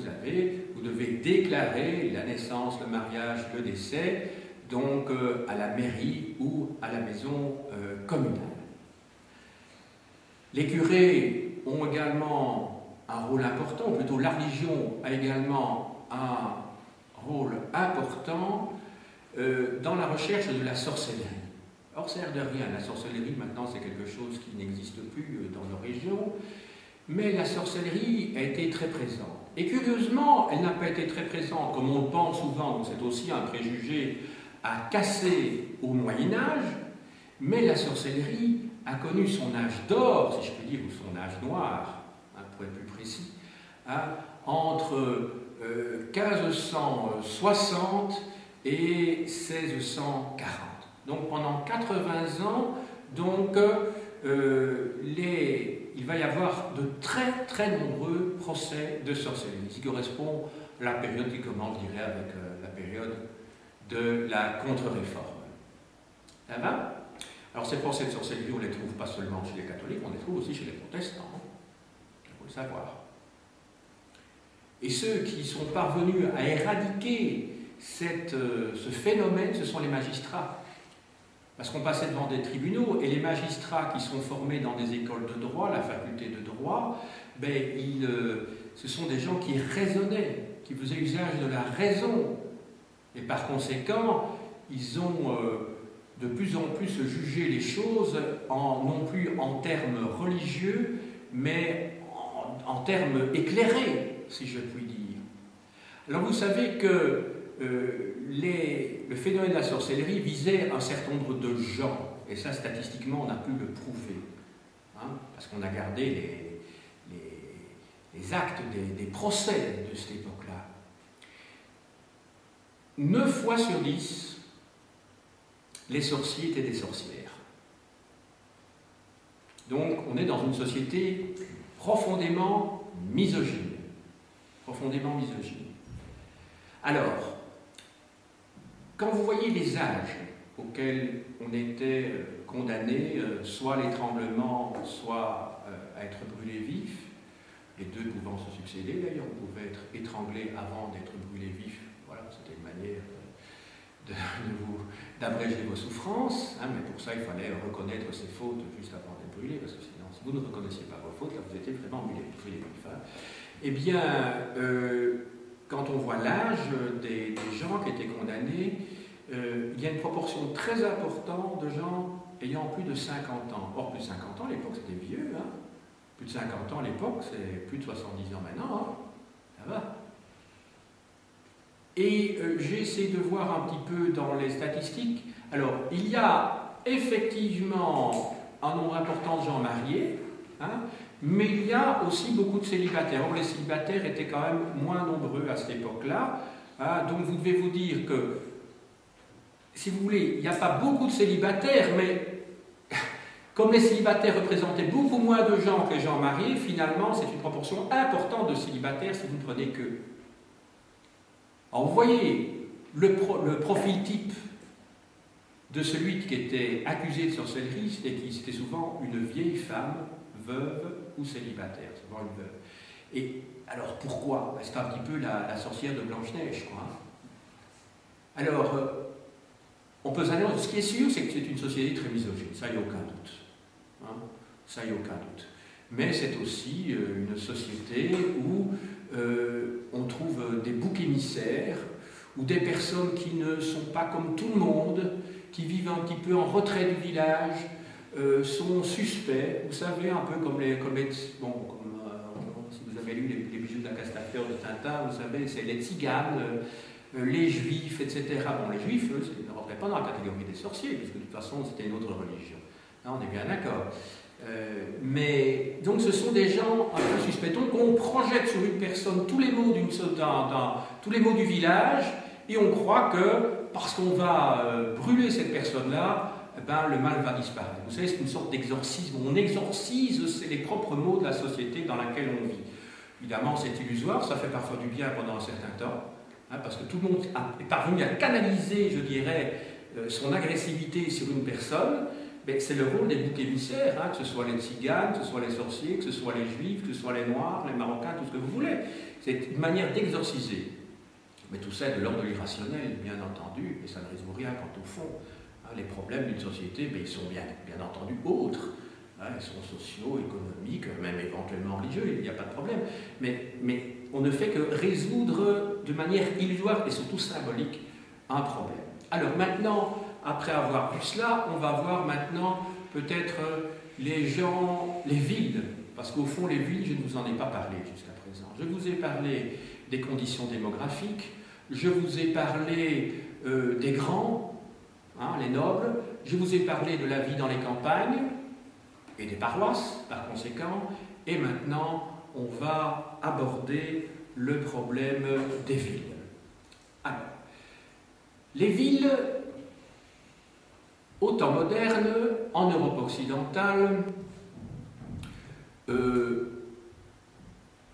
devez déclarer la naissance, le mariage, le décès, donc à la mairie ou à la maison communale. Les curés ont également un rôle important, ou plutôt la religion a également un rôle important dans la recherche de la sorcellerie. Or, ça n'a l'air de rien, la sorcellerie maintenant c'est quelque chose qui n'existe plus dans nos régions, mais la sorcellerie a été très présente. Et curieusement, elle n'a pas été très présente comme on le pense souvent, donc c'est aussi un préjugé à casser au Moyen-Âge, mais la sorcellerie a connu son âge d'or, si je peux dire, ou son âge noir, hein, pour être plus précis, hein, entre 1560 et 1640. Donc pendant 80 ans, donc, il va y avoir de très très nombreux procès de sorcellerie, qui correspond à la période qui commence, je dirais, avec la période de la contre-réforme. Ça va? Alors ces procès de sorcellerie, on ne les trouve pas seulement chez les catholiques, on les trouve aussi chez les protestants. Il faut le savoir. Et ceux qui sont parvenus à éradiquer ce phénomène, ce sont les magistrats. Parce qu'on passait devant des tribunaux, et les magistrats qui sont formés dans des écoles de droit, la faculté de droit, ce sont des gens qui raisonnaient, qui faisaient usage de la raison. Et par conséquent, ils ont de plus en plus jugé les choses non plus en termes religieux, mais en termes éclairés, si je puis dire. Alors vous savez que le phénomène de la sorcellerie visait un certain nombre de gens, et ça statistiquement on a pu le prouver, hein, parce qu'on a gardé les actes des procès de cette époque-là. 9 fois sur 10, les sorciers étaient des sorcières. Donc on est dans une société profondément misogyne. Profondément misogyne. Alors, quand vous voyez les âges auxquels on était condamné, soit à l'étranglement, soit à être brûlé vif, les deux pouvant se succéder d'ailleurs, on pouvait être étranglé avant d'être brûlé vif, voilà, c'était une manière d'abréger vos souffrances, hein, mais pour ça il fallait reconnaître ses fautes juste avant d'être brûlé, parce que sinon, si vous ne reconnaissiez pas vos fautes, là vous étiez vraiment brûlé vif. Hein. Eh bien, quand on voit l'âge des gens qui étaient condamnés, il y a une proportion très importante de gens ayant plus de 50 ans. Or, plus de 50 ans à l'époque, c'était vieux. Hein. Plus de 50 ans à l'époque, c'est plus de 70 ans maintenant. Hein. Ça va. Et j'ai essayé de voir un petit peu dans les statistiques. Alors, il y a effectivement un nombre important de gens mariés, hein, mais il y a aussi beaucoup de célibataires. Or, les célibataires étaient quand même moins nombreux à cette époque-là. Hein, donc, vous devez vous dire que, si vous voulez, il n'y a pas beaucoup de célibataires, mais comme les célibataires représentaient beaucoup moins de gens que les gens mariés, finalement, c'est une proportion importante de célibataires si vous ne prenez que. Alors, vous voyez, le profil type de celui qui était accusé de sorcellerie, c'était souvent une vieille femme, veuve ou célibataire, souvent une veuve. Et alors, pourquoi? C'est un petit peu la sorcière de Blanche-Neige, quoi. Alors, on peut s'attendre, ce qui est sûr, c'est que c'est une société très misogyne, ça, il n'y a aucun doute. Hein, ça, il n'y a aucun doute. Mais c'est aussi une société où on trouve des boucs émissaires, ou des personnes qui ne sont pas comme tout le monde, qui vivent un petit peu en retrait du village, sont suspects, vous savez, un peu comme si vous avez lu les bijoux de la Castafiore de Tintin, vous savez, c'est les tziganes, les juifs, etc. Bon, les juifs, eux, ils ne rentraient pas dans la catégorie des sorciers, puisque de toute façon, c'était une autre religion. Là, on est bien d'accord. Mais donc, ce sont des gens un peu suspects. Donc, on projette sur une personne tous les maux tous les maux du village, et on croit que, parce qu'on va brûler cette personne-là, ben, le mal va disparaître. Vous savez, c'est une sorte d'exorcisme. On exorcise les propres maux de la société dans laquelle on vit. Évidemment, c'est illusoire, ça fait parfois du bien pendant un certain temps, hein, parce que tout le monde est parvenu à canaliser, je dirais, son agressivité sur une personne. Mais c'est le rôle des boucs émissaires, hein, que ce soit les tziganes, que ce soit les sorciers, que ce soit les juifs, que ce soit les noirs, les marocains, tout ce que vous voulez. C'est une manière d'exorciser. Mais tout ça est de l'ordre de l'irrationnel, bien entendu, et ça ne résout rien quant au fond. Hein, les problèmes d'une société, mais ils sont bien entendu autres. Hein, ils sont sociaux, économiques, même éventuellement religieux, il n'y a pas de problème. Mais on ne fait que résoudre de manière illusoire et surtout symbolique un problème. Alors maintenant, après avoir vu cela, on va voir maintenant peut-être les villes, parce qu'au fond les villes, je ne vous en ai pas parlé jusqu'à présent. Je vous ai parlé des conditions démographiques, je vous ai parlé des grands, hein, les nobles, je vous ai parlé de la vie dans les campagnes et des paroisses par conséquent, et maintenant on va aborder le problème des villes. Alors, les villes, au temps moderne, en Europe occidentale,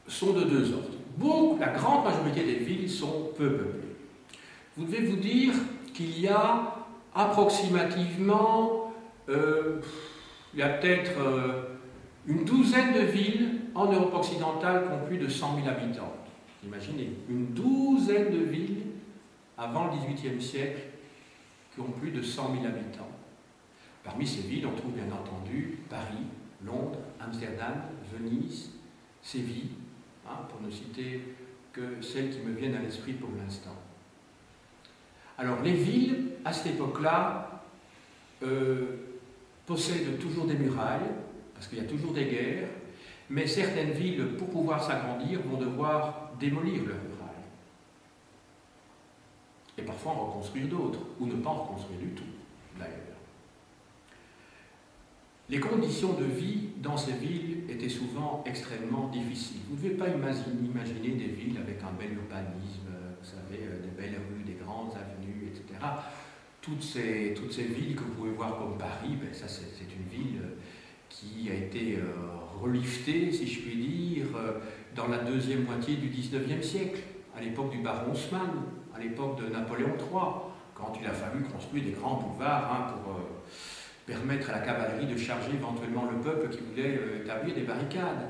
sont de deux ordres. La grande majorité des villes sont peu peuplées. Vous devez vous dire qu'il y a approximativement, il y a peut-être une douzaine de villes en Europe occidentale qui ont plus de 100 000 habitants. Imaginez, une douzaine de villes avant le XVIIIe siècle qui ont plus de 100 000 habitants. Parmi ces villes, on trouve bien entendu Paris, Londres, Amsterdam, Venise, Séville, hein, pour ne citer que celles qui me viennent à l'esprit pour l'instant. Alors les villes, à cette époque-là, possèdent toujours des murailles, parce qu'il y a toujours des guerres, Mais certaines villes, pour pouvoir s'agrandir, vont devoir démolir le rural. Et parfois en reconstruire d'autres, ou ne pas en reconstruire du tout, d'ailleurs. Les conditions de vie dans ces villes étaient souvent extrêmement difficiles. Vous ne devez pas imaginer des villes avec un bel urbanisme, vous savez, des belles rues, des grandes avenues, etc. Toutes ces villes que vous pouvez voir comme Paris, ben ça c'est une ville qui a été reliftée, si je puis dire, dans la deuxième moitié du XIXe siècle, à l'époque du baron Haussmann, à l'époque de Napoléon III, quand il a fallu construire des grands boulevards pour permettre à la cavalerie de charger éventuellement le peuple qui voulait établir des barricades.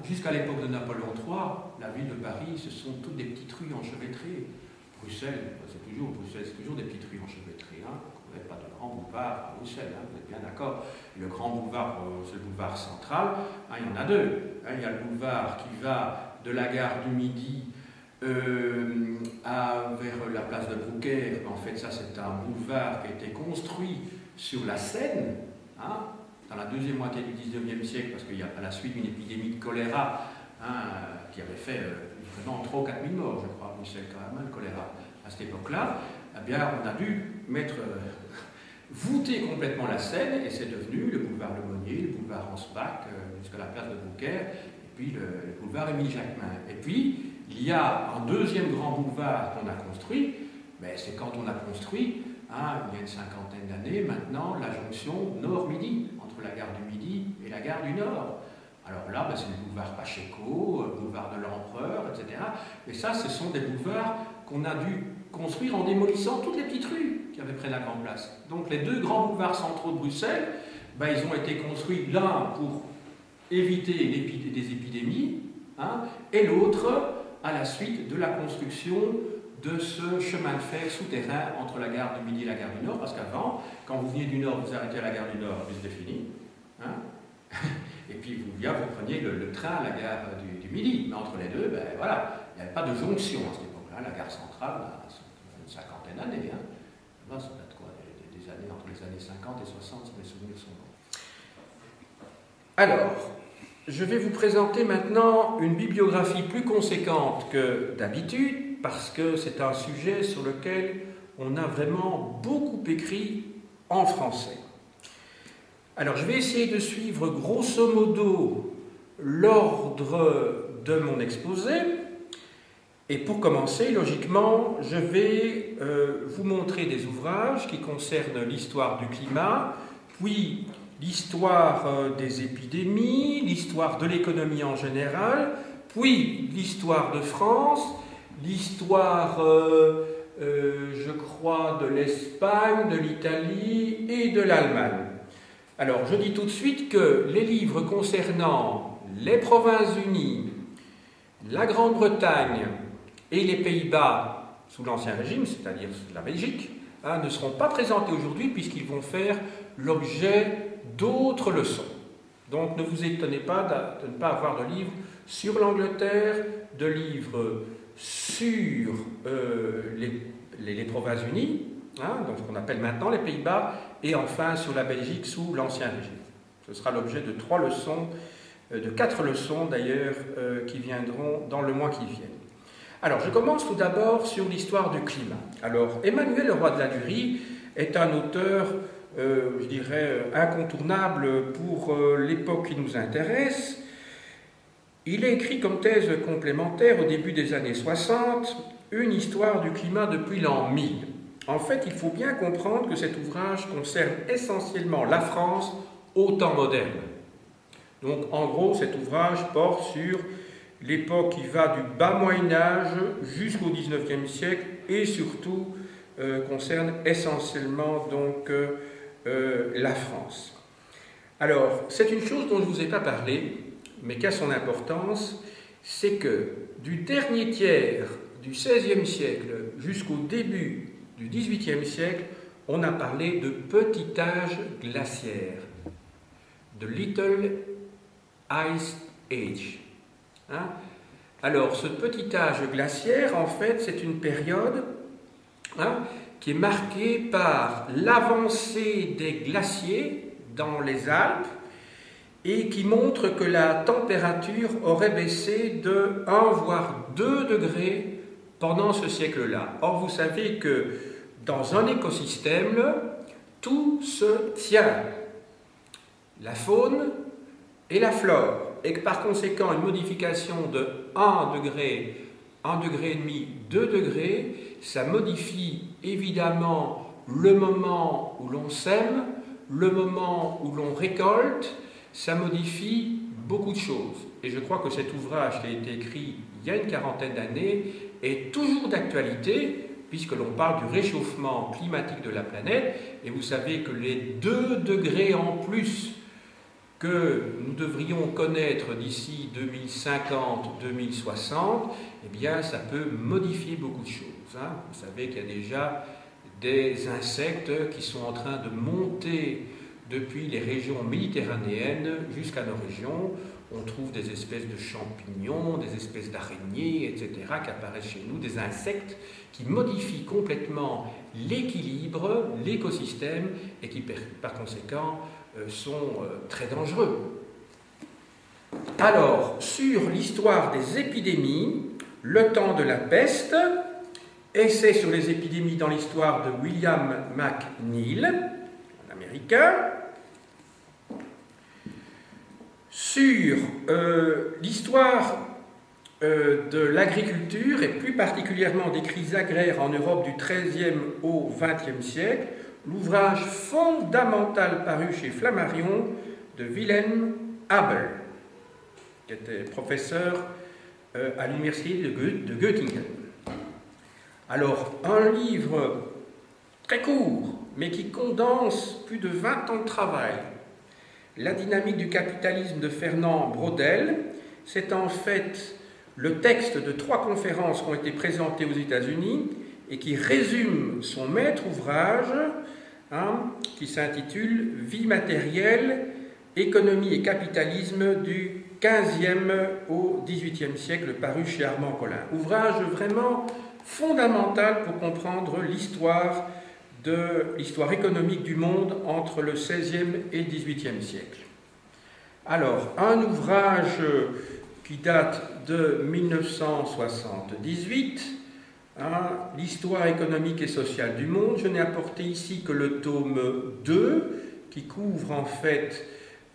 Jusqu'à l'époque de Napoléon III, la ville de Paris, ce sont toutes des petites rues enchevêtrées. Bruxelles, c'est toujours des petites rues enchevêtrées. Vous n'avez pas de grand boulevard à Bruxelles, vous êtes bien d'accord. Le grand boulevard, c'est le boulevard central, il y en a deux. Il y a le boulevard qui va de la gare du Midi vers la place de Brouckère. En fait, ça, c'est un boulevard qui a été construit sur la Seine, dans la deuxième moitié du XIXe siècle, parce qu'il y a à la suite d'une épidémie de choléra qui avait fait vraiment 3 ou 4 000 morts, je crois, à Bruxelles, quand même, le choléra. À cette époque-là, eh bien, on a dû voûter complètement la Seine, et c'est devenu le boulevard Lemonnier, le boulevard Ansbach, jusqu'à la place de Brouckère, et puis le boulevard Émile Jacquemin. Et puis, il y a un deuxième grand boulevard qu'on a construit, mais c'est quand on a construit, il y a une cinquantaine d'années maintenant, la jonction Nord-Midi, entre la gare du Midi et la gare du Nord. Alors là, c'est le boulevard Pacheco, le boulevard de l'Empereur, etc. Et ça, ce sont des boulevards qu'on a dû construire en démolissant toutes les petites rues qui avaient près de la Grande Place. Donc les deux grands boulevards centraux de Bruxelles, ils ont été construits l'un pour éviter des épidémies, et l'autre à la suite de la construction de ce chemin de fer souterrain entre la gare du Midi et la gare du Nord, parce qu'avant, quand vous veniez du Nord, vous arrêtez à la gare du Nord, puis c'était fini. Et puis vous preniez le train à la gare du Midi. Mais entre les deux, voilà, il n'y avait pas de jonction à cette époque-là. La gare centrale, une cinquantaine d'années. Là, ça date quoi, des années, entre les années 50 et 60, si mes souvenirs sont bons. Alors, je vais vous présenter maintenant une bibliographie plus conséquente que d'habitude, parce que c'est un sujet sur lequel on a vraiment beaucoup écrit en français. Alors, je vais essayer de suivre grosso modo l'ordre de mon exposé. Et pour commencer, logiquement, je vais vous montrer des ouvrages qui concernent l'histoire du climat, puis l'histoire des épidémies, l'histoire de l'économie en général, puis l'histoire de France, l'histoire, je crois, de l'Espagne, de l'Italie et de l'Allemagne. Alors, je dis tout de suite que les livres concernant les Provinces-Unies, la Grande-Bretagne et les Pays-Bas sous l'Ancien Régime, c'est-à-dire la Belgique, ne seront pas présentés aujourd'hui puisqu'ils vont faire l'objet d'autres leçons. Donc, ne vous étonnez pas de ne pas avoir de livres sur l'Angleterre, de livres sur les Provinces-Unies, donc ce qu'on appelle maintenant les Pays-Bas, et enfin sur la Belgique sous l'Ancien Régime. Ce sera l'objet de 3 leçons, de 4 leçons d'ailleurs, qui viendront dans le mois qui vient. Alors, je commence tout d'abord sur l'histoire du climat. Alors, Emmanuel Leroy de Ladurie est un auteur, je dirais, incontournable pour l'époque qui nous intéresse. Il a écrit comme thèse complémentaire au début des années 60 une histoire du climat depuis l'an 1000. En fait, il faut bien comprendre que cet ouvrage concerne essentiellement la France au temps moderne. Donc, en gros, cet ouvrage porte sur l'époque qui va du bas Moyen-Âge jusqu'au XIXe siècle et surtout concerne essentiellement donc la France. Alors, c'est une chose dont je ne vous ai pas parlé, mais qui a son importance, c'est que du dernier tiers du XVIe siècle jusqu'au début du XVIIIe siècle, on a parlé de petit âge glaciaire, de Little Ice Age. Alors, ce petit âge glaciaire, en fait, c'est une période qui est marquée par l'avancée des glaciers dans les Alpes et qui montre que la température aurait baissé de 1 voire 2 degrés pendant ce siècle-là. Or, vous savez que dans un écosystème, tout se tient, la faune et la flore, et que par conséquent, une modification de 1 degré, 1 degré et demi, 2 degrés, ça modifie évidemment le moment où l'on sème, le moment où l'on récolte, ça modifie beaucoup de choses. Et je crois que cet ouvrage qui a été écrit il y a une quarantaine d'années est toujours d'actualité, puisque l'on parle du réchauffement climatique de la planète, et vous savez que les 2 degrés en plus que nous devrions connaître d'ici 2050-2060, eh bien, ça peut modifier beaucoup de choses. Hein. Vous savez qu'il y a déjà des insectes qui sont en train de monter depuis les régions méditerranéennes jusqu'à nos régions. On trouve des espèces de champignons, des espèces d'araignées, etc., qui apparaissent chez nous, des insectes qui modifient complètement l'équilibre, l'écosystème, et qui, par conséquent, sont très dangereux. Alors, sur l'histoire des épidémies, Le temps de la peste, essai sur les épidémies dans l'histoire de William McNeill, un Américain, sur l'histoire de l'agriculture et plus particulièrement des crises agraires en Europe du XIIIe au XXe siècle, l'ouvrage fondamental paru chez Flammarion de Wilhelm Abel, qui était professeur à l'université de Göttingen. Alors, un livre très court, mais qui condense plus de 20 ans de travail. La dynamique du capitalisme de Fernand Braudel, c'est en fait le texte de 3 conférences qui ont été présentées aux États-Unis et qui résume son maître ouvrage, qui s'intitule « Vie matérielle, économie et capitalisme du XVe au XVIIIe siècle » paru chez Armand Collin. Ouvrage vraiment fondamental pour comprendre l'histoire économique du monde entre le XVIe et le XVIIIe siècle. Alors, un ouvrage qui date de 1978, l'histoire économique et sociale du monde. Je n'ai apporté ici que le tome 2, qui couvre en fait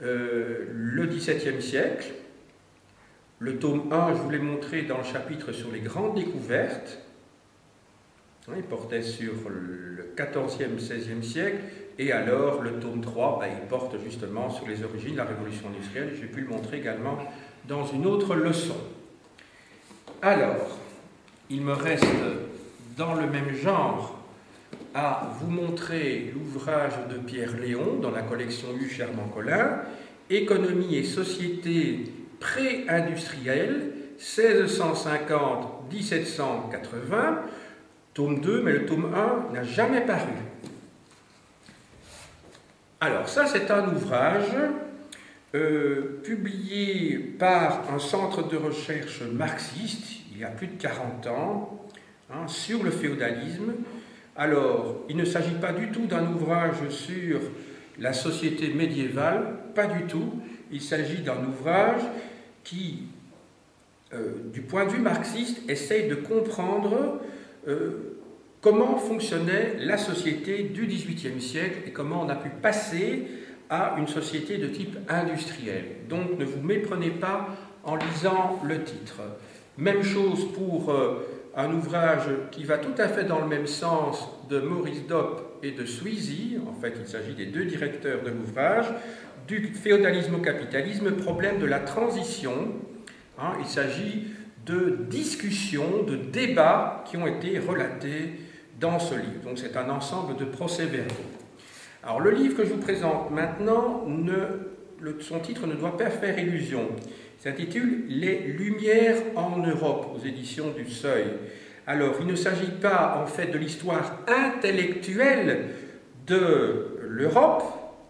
le XVIIe siècle. Le tome 1, je vous l'ai montré dans le chapitre sur les grandes découvertes. Il portait sur le XIVe, XVIe siècle, et alors le tome 3, il porte justement sur les origines de la révolution industrielle. J'ai pu le montrer également dans une autre leçon. Alors, il me reste dans le même genre à vous montrer l'ouvrage de Pierre Léon dans la collection U chez Armand Collin, Économie et société pré-industrielle, 1650-1780, tome 2, mais le tome 1 n'a jamais paru. Alors, ça, c'est un ouvrage publié par un centre de recherche marxiste, il y a plus de 40 ans, sur le féodalisme. Alors, il ne s'agit pas du tout d'un ouvrage sur la société médiévale, pas du tout. Il s'agit d'un ouvrage qui, du point de vue marxiste, essaye de comprendre comment fonctionnait la société du XVIIIe siècle et comment on a pu passer à une société de type industriel. Donc ne vous méprenez pas en lisant le titre. Même chose pour un ouvrage qui va tout à fait dans le même sens de Maurice Dopp et de Sweezy. En fait, il s'agit des 2 directeurs de l'ouvrage, du féodalisme au capitalisme, problème de la transition. Il s'agit de discussions, de débats qui ont été relatés dans ce livre. Donc c'est un ensemble de procès-verbaux. Alors le livre que je vous présente maintenant, son titre ne doit pas faire illusion. Il s'intitule « Les Lumières en Europe » aux éditions du Seuil. Alors il ne s'agit pas en fait de l'histoire intellectuelle de l'Europe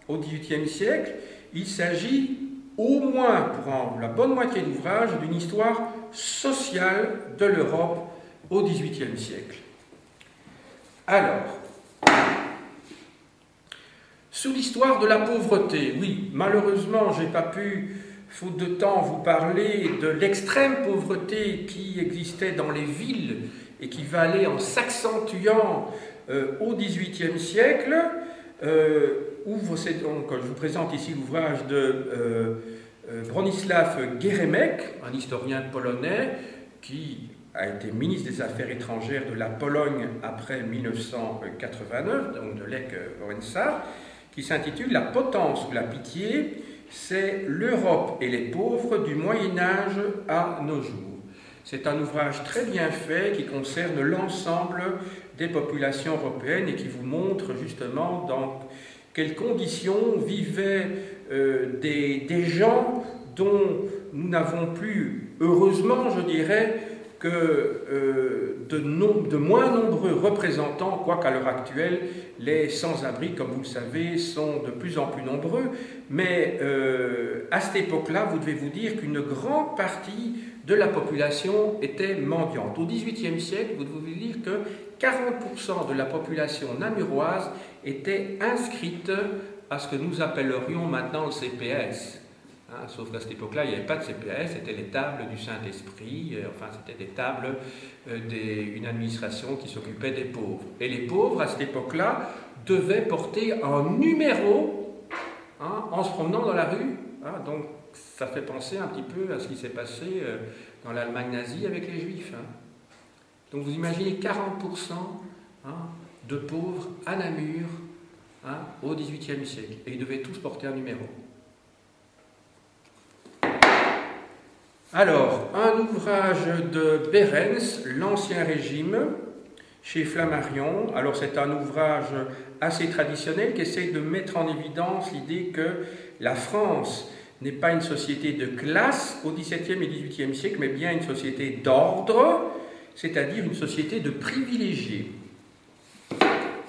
au XVIIIe siècle, il s'agit au moins pour la bonne moitié d'ouvrage d'une histoire sociale de l'Europe au XVIIIe siècle. Alors, Sur l'histoire de la pauvreté, oui, malheureusement, je n'ai pas pu, faute de temps, vous parler de l'extrême pauvreté qui existait dans les villes et qui va aller en s'accentuant au XVIIIe siècle. Donc, je vous présente ici l'ouvrage de Bronisław Geremek, un historien polonais qui a été ministre des Affaires étrangères de la Pologne après 1989, donc de Lech Wałęsa, qui s'intitule « La potence ou la pitié, c'est l'Europe et les pauvres du Moyen-Âge à nos jours ». C'est un ouvrage très bien fait qui concerne l'ensemble des populations européennes et qui vous montre justement dans quelles conditions vivaient des gens dont nous n'avons plus, heureusement je dirais, que de moins nombreux représentants, quoiqu'à l'heure actuelle, les sans-abri, comme vous le savez, sont de plus en plus nombreux. Mais à cette époque-là, vous devez vous dire qu'une grande partie de la population était mendiante. Au XVIIIe siècle, vous devez vous dire que 40% de la population namuroise était inscrite à ce que nous appellerions maintenant le CPS. Hein, sauf qu'à cette époque-là, il n'y avait pas de CPS, c'était les tables du Saint-Esprit, enfin c'était des tables d'une administration qui s'occupait des pauvres. Et les pauvres, à cette époque-là, devaient porter un numéro en se promenant dans la rue. Hein, donc ça fait penser un petit peu à ce qui s'est passé dans l'Allemagne nazie avec les Juifs. Hein. Donc vous imaginez 40% de pauvres à Namur au XVIIIe siècle. Et ils devaient tous porter un numéro. Alors, un ouvrage de Behrens, l'Ancien Régime, chez Flammarion. Alors, c'est un ouvrage assez traditionnel qui essaie de mettre en évidence l'idée que la France n'est pas une société de classe au XVIIe et XVIIIe siècle, mais bien une société d'ordre, c'est-à-dire une société de privilégiés.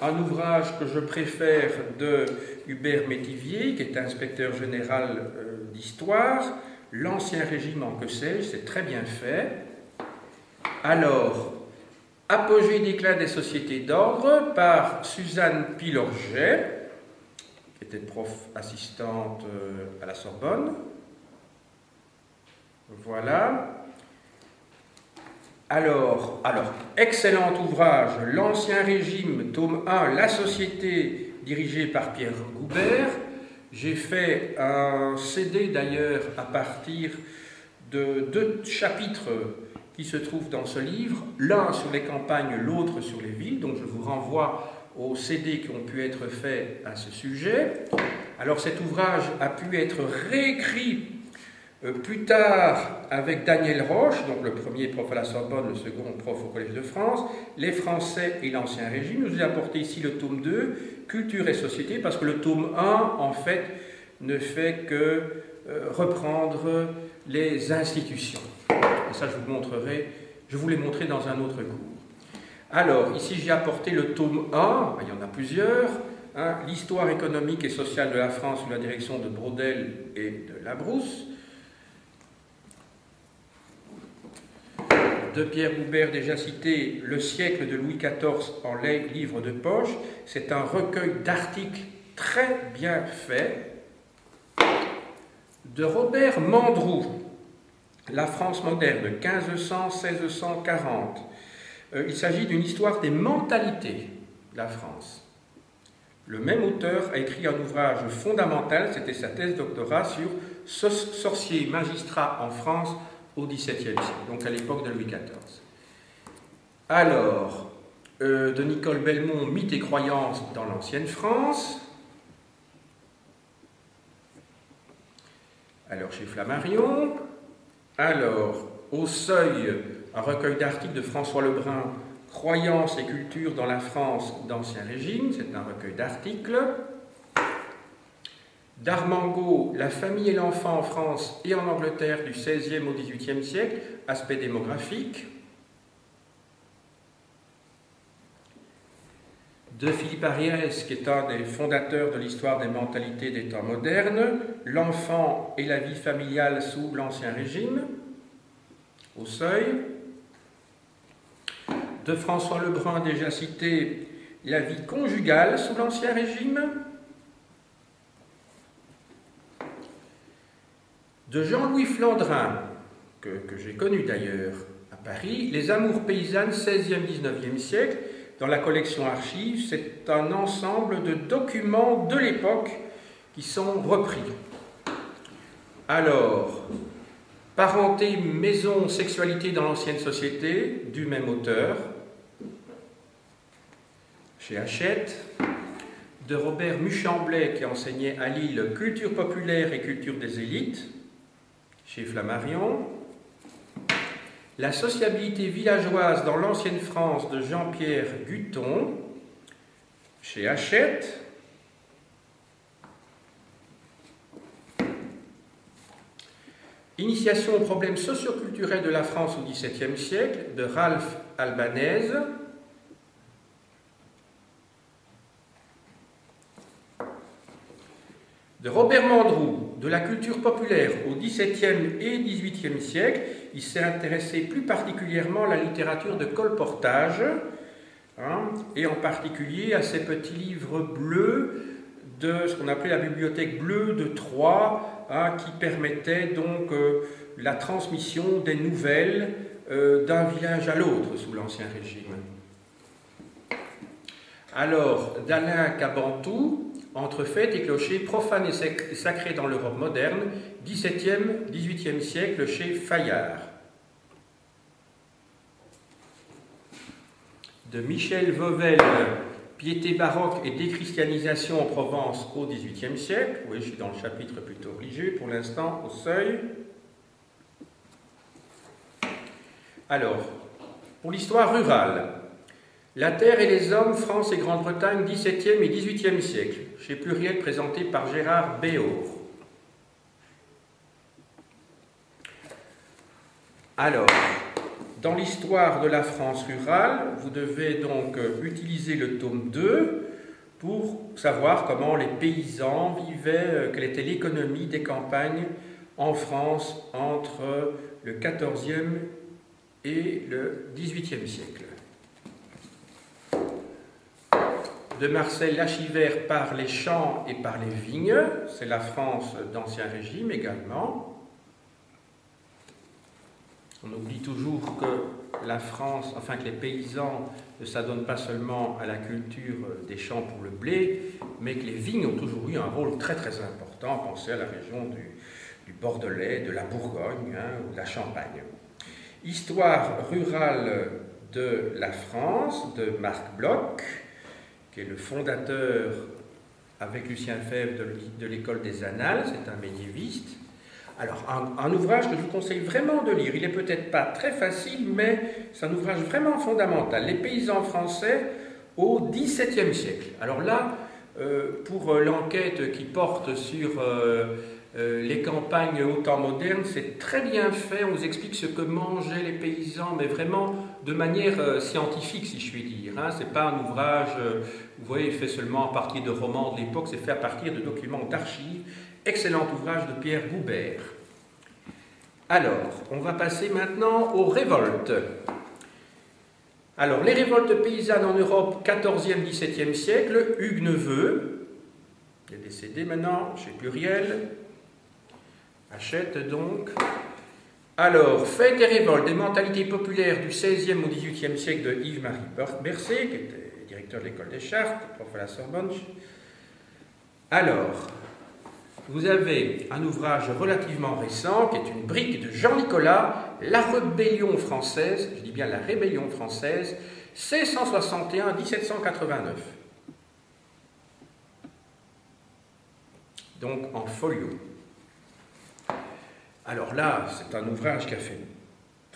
Un ouvrage que je préfère de Hubert Métivier, qui est inspecteur général d'histoire, L'Ancien Régime en que sais-je, c'est très bien fait. Alors, Apogée d'éclat des sociétés d'ordre par Suzanne Pilorget, qui était prof assistante à la Sorbonne. Voilà. Alors, excellent ouvrage, L'Ancien Régime, tome 1, La Société, dirigé par Pierre Goubert. J'ai fait un CD d'ailleurs à partir de 2 chapitres qui se trouvent dans ce livre, l'un sur les campagnes, l'autre sur les villes, donc je vous renvoie aux CD qui ont pu être faits à ce sujet. Alors cet ouvrage a pu être réécrit plus tard avec Daniel Roche, donc le premier prof à la Sorbonne, le second prof au Collège de France, les Français et l'Ancien Régime. Je vous ai apporté ici le tome 2, Culture et Société, parce que le tome 1, en fait, ne fait que reprendre les institutions. Et ça, je vous les montrerai dans un autre cours. Alors, ici, j'ai apporté le tome 1, il y en a plusieurs, l'histoire économique et sociale de la France sous la direction de Braudel et de Labrousse, de Pierre Goubert, déjà cité, Le siècle de Louis XIV en livre de poche. C'est un recueil d'articles très bien fait. De Robert Mandrou, La France moderne, 1500-1640. Il s'agit d'une histoire des mentalités de la France. Le même auteur a écrit un ouvrage fondamental, c'était sa thèse doctorat, sur sorciers magistrats en France au XVIIe siècle, donc à l'époque de Louis XIV. Alors, de Nicole Belmont, Mythes et croyances dans l'ancienne France. Alors, chez Flammarion. Alors, au Seuil, un recueil d'articles de François Lebrun, Croyances et culture dans la France d'Ancien Régime, c'est un recueil d'articles. D'Armango, La famille et l'enfant en France et en Angleterre du XVIe au XVIIIe siècle, aspect démographique. De Philippe Ariès, qui est un des fondateurs de l'histoire des mentalités des temps modernes, L'enfant et la vie familiale sous l'Ancien Régime, au Seuil. De François Lebrun, déjà cité, La vie conjugale sous l'Ancien Régime. De Jean-Louis Flandrin, que j'ai connu d'ailleurs à Paris, Les amours paysannes 16e-19e siècle, dans la collection Archives, c'est un ensemble de documents de l'époque qui sont repris. Alors, Parenté, maison, sexualité dans l'ancienne société, du même auteur, chez Hachette, de Robert Muchamblet, qui enseignait à Lille Culture populaire et culture des élites, chez Flammarion, La sociabilité villageoise dans l'ancienne France de Jean-Pierre Guton, chez Hachette, Initiation aux problèmes socioculturels de la France au XVIIe siècle, de Ralph Albanese, de Robert Mandrou, de la culture populaire au XVIIe et XVIIIe siècle. Il s'est intéressé plus particulièrement à la littérature de colportage, et en particulier à ces petits livres bleus de ce qu'on appelait la bibliothèque bleue de Troyes, qui permettait donc la transmission des nouvelles d'un village à l'autre sous l'Ancien Régime. Alors, d'Alain Cabantou, Entre fêtes et clochers, profanes et sacrés dans l'Europe moderne, 17e, 18e siècle, chez Fayard. De Michel Vauvel, Piété baroque et déchristianisation en Provence au XVIIIe siècle. Oui, je suis dans le chapitre plutôt religieux pour l'instant, au Seuil. Alors, pour l'histoire rurale, La terre et les hommes, France et Grande-Bretagne, XVIIe et XVIIIe siècle, chez Pluriel, présenté par Gérard Béaur. Alors, dans l'histoire de la France rurale, vous devez donc utiliser le tome 2 pour savoir comment les paysans vivaient, quelle était l'économie des campagnes en France entre le XIVe et le XVIIIe siècle. De Marcel Lachivert, Par les champs et par les vignes, c'est la France d'Ancien Régime également. On oublie toujours que la France, enfin que les paysans ne s'adonnent pas seulement à la culture des champs pour le blé, mais que les vignes ont toujours eu un rôle très très important. Pensez à la région du Bordelais, de la Bourgogne ou de la Champagne. Histoire rurale de la France, de Marc Bloch, qui est le fondateur, avec Lucien Febvre, de l'école des Annales, c'est un médiéviste. Alors, un ouvrage que je vous conseille vraiment de lire. Il n'est peut-être pas très facile, mais c'est un ouvrage vraiment fondamental. Les paysans français au XVIIe siècle. Alors là, pour l'enquête qui porte sur les campagnes au temps moderne, c'est très bien fait. On vous explique ce que mangeaient les paysans, mais vraiment de manière scientifique, si je puis dire. Ce n'est pas un ouvrage, vous voyez, fait seulement à partir de romans de l'époque, c'est fait à partir de documents d'archives. Excellent ouvrage de Pierre Goubert. Alors, on va passer maintenant aux révoltes. Alors, les révoltes paysannes en Europe, 14e, 17e siècle, Hugues Neveu, il est décédé maintenant, chez Pluriel, Hachette donc. Alors, Fêtes et révoltes des mentalités populaires du 16e au 18e siècle de Yves-Marie Bercé, qui était directeur de l'école des Chartes, prof à la Sorbonne. Alors, vous avez un ouvrage relativement récent, qui est une brique de Jean Nicolas, La Rébellion française, je dis bien la Rébellion française, 1661-1789. Donc en folio. Alors là, c'est un ouvrage qui a fait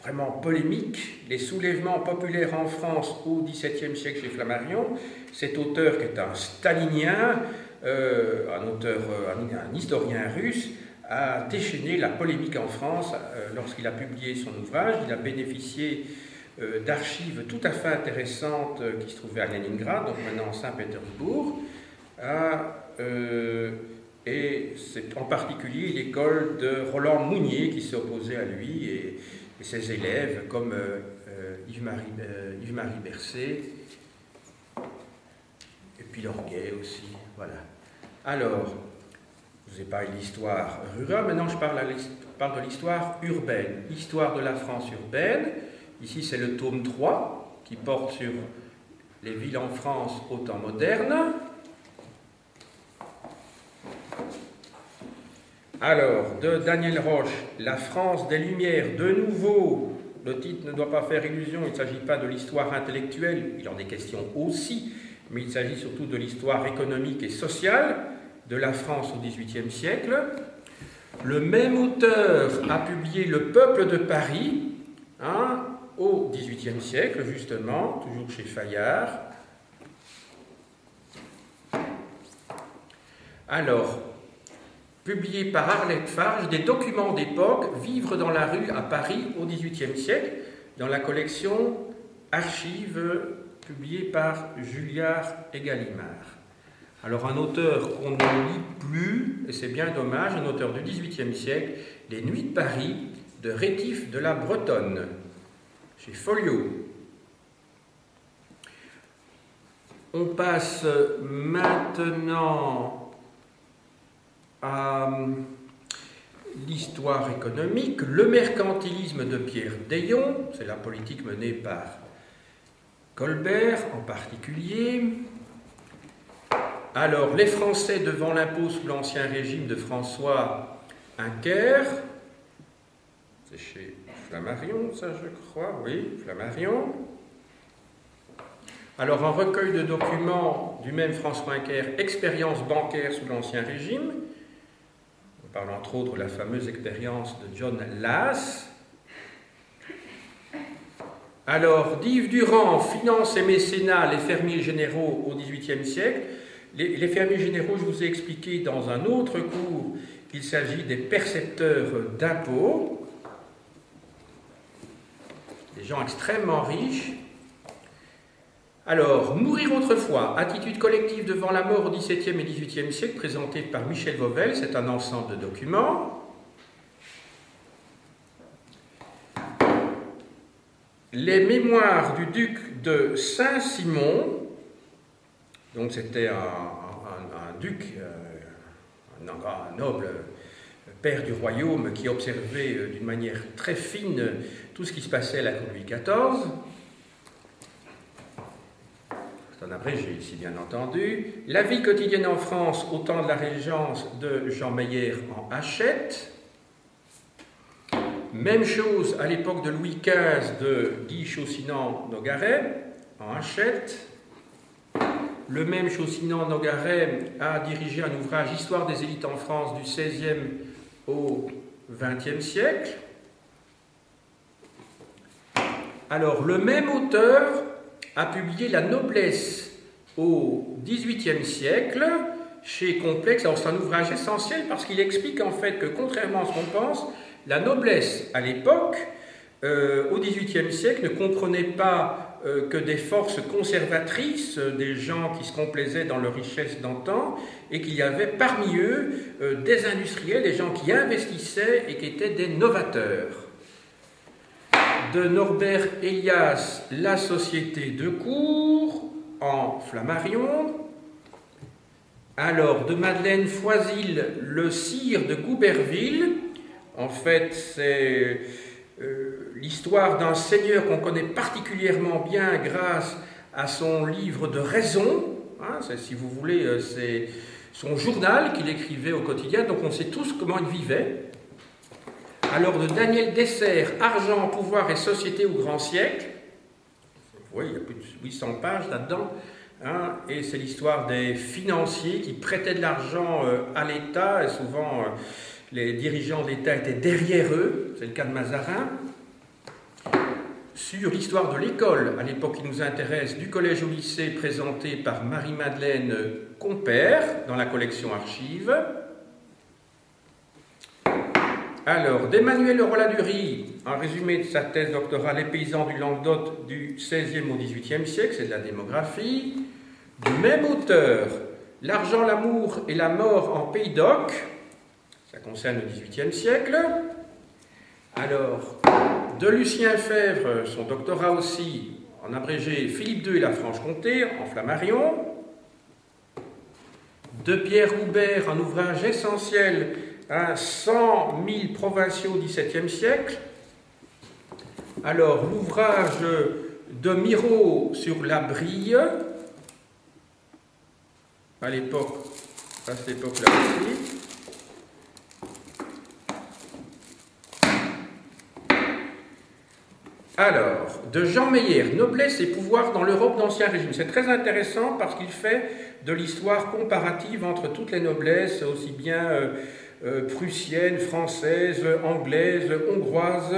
vraiment polémique. Les soulèvements populaires en France au XVIIe siècle chez Flammarion. Cet auteur qui est un stalinien, un historien russe, a déchaîné la polémique en France lorsqu'il a publié son ouvrage. Il a bénéficié d'archives tout à fait intéressantes qui se trouvaient à Leningrad, donc maintenant à Saint-Pétersbourg, et c'est en particulier l'école de Roland Mounier qui s'est opposée à lui et ses élèves comme Yves-Marie Bercé et puis Lorguet aussi, voilà. Alors, je vous ai parlé de l'histoire rurale, maintenant je parle de l'histoire urbaine, l'histoire de la France urbaine. Ici c'est le tome 3 qui porte sur les villes en France au temps moderne. Alors, de Daniel Roche, La France des Lumières, de nouveau, le titre ne doit pas faire illusion, il ne s'agit pas de l'histoire intellectuelle, il en est question aussi, mais il s'agit surtout de l'histoire économique et sociale de la France au XVIIIe siècle. Le même auteur a publié Le Peuple de Paris, au XVIIIe siècle, justement, toujours chez Fayard. Alors, publié par Arlette Farge, des documents d'époque, Vivre dans la rue à Paris au XVIIIe siècle, dans la collection Archives, publiée par Julliard et Gallimard. Alors un auteur qu'on ne lit plus, et c'est bien dommage, un auteur du XVIIIe siècle, Les Nuits de Paris, de Rétif de la Bretonne, chez Folio. On passe maintenant à l'histoire économique, le mercantilisme de Pierre Deyon, c'est la politique menée par Colbert en particulier. Alors, les Français devant l'impôt sous l'Ancien Régime de François Huncker, c'est chez Flammarion, ça je crois, oui, Flammarion. Alors, un recueil de documents du même François Huncker, Expérience bancaire sous l'Ancien Régime. On parle entre autres de la fameuse expérience de John Lass. Alors, d'Yves Durand, Finance et mécénat, les fermiers généraux au XVIIIe siècle. Les fermiers généraux, je vous ai expliqué dans un autre cours qu'il s'agit des percepteurs d'impôts, des gens extrêmement riches. Alors, Mourir autrefois, attitude collective devant la mort au XVIIe et XVIIIe siècle, présenté par Michel Vauvel, c'est un ensemble de documents. Les mémoires du duc de Saint-Simon, donc c'était un duc, un noble père du royaume qui observait d'une manière très fine tout ce qui se passait à la cour Louis XIV. C'est un abrégé ici, bien entendu. La vie quotidienne en France au temps de la régence de Jean Meyer en Hachette. Même chose à l'époque de Louis XV de Guy Chaucinan-Nogaret en Hachette. Le même Chaucinan-Nogaret a dirigé un ouvrage Histoire des élites en France du XVIe au XXe siècle. Alors, le même auteur a publié La noblesse au XVIIIe siècle chez Complexe. Alors, c'est un ouvrage essentiel parce qu'il explique en fait que, contrairement à ce qu'on pense, la noblesse à l'époque, au XVIIIe siècle, ne comprenait pas que des forces conservatrices, des gens qui se complaisaient dans leur richesse d'antan, et qu'il y avait parmi eux des industriels, des gens qui investissaient et qui étaient des novateurs. De Norbert Elias, La société de cour, en Flammarion. Alors, de Madeleine Foisil, Le sire de Gouberville. En fait, c'est l'histoire d'un seigneur qu'on connaît particulièrement bien grâce à son livre de raison. Si vous voulez, c'est son journal qu'il écrivait au quotidien, donc on sait tous comment il vivait. Alors, de Daniel Dessert, Argent, pouvoir et société au grand siècle. Oui, il y a plus de 800 pages là-dedans. Et c'est l'histoire des financiers qui prêtaient de l'argent à l'État, et souvent les dirigeants de l'État étaient derrière eux, c'est le cas de Mazarin. Sur l'histoire de l'école, à l'époque qui nous intéresse, du collège au lycée, présenté par Marie-Madeleine Compère, dans la collection Archives. Alors, d'Emmanuel Rolla-Durie, un résumé de sa thèse doctorale Les paysans du Languedoc du XVIe au XVIIIe siècle, c'est de la démographie. Du même auteur, L'argent, l'amour et la mort en Pays d'Oc, ça concerne le XVIIIe siècle. Alors, de Lucien Fèvre, son doctorat aussi, en abrégé, Philippe II et la Franche-Comté, en Flammarion. de Pierre Houbert, un ouvrage essentiel, 100 000 provinciaux au XVIIe siècle. Alors, l'ouvrage de Miro sur la Brie, à cette époque-là aussi. Alors, de Jean Meyer, Noblesse et pouvoir dans l'Europe d'Ancien Régime. C'est très intéressant parce qu'il fait de l'histoire comparative entre toutes les noblesses, aussi bien prussiennes, françaises, anglaises, hongroises,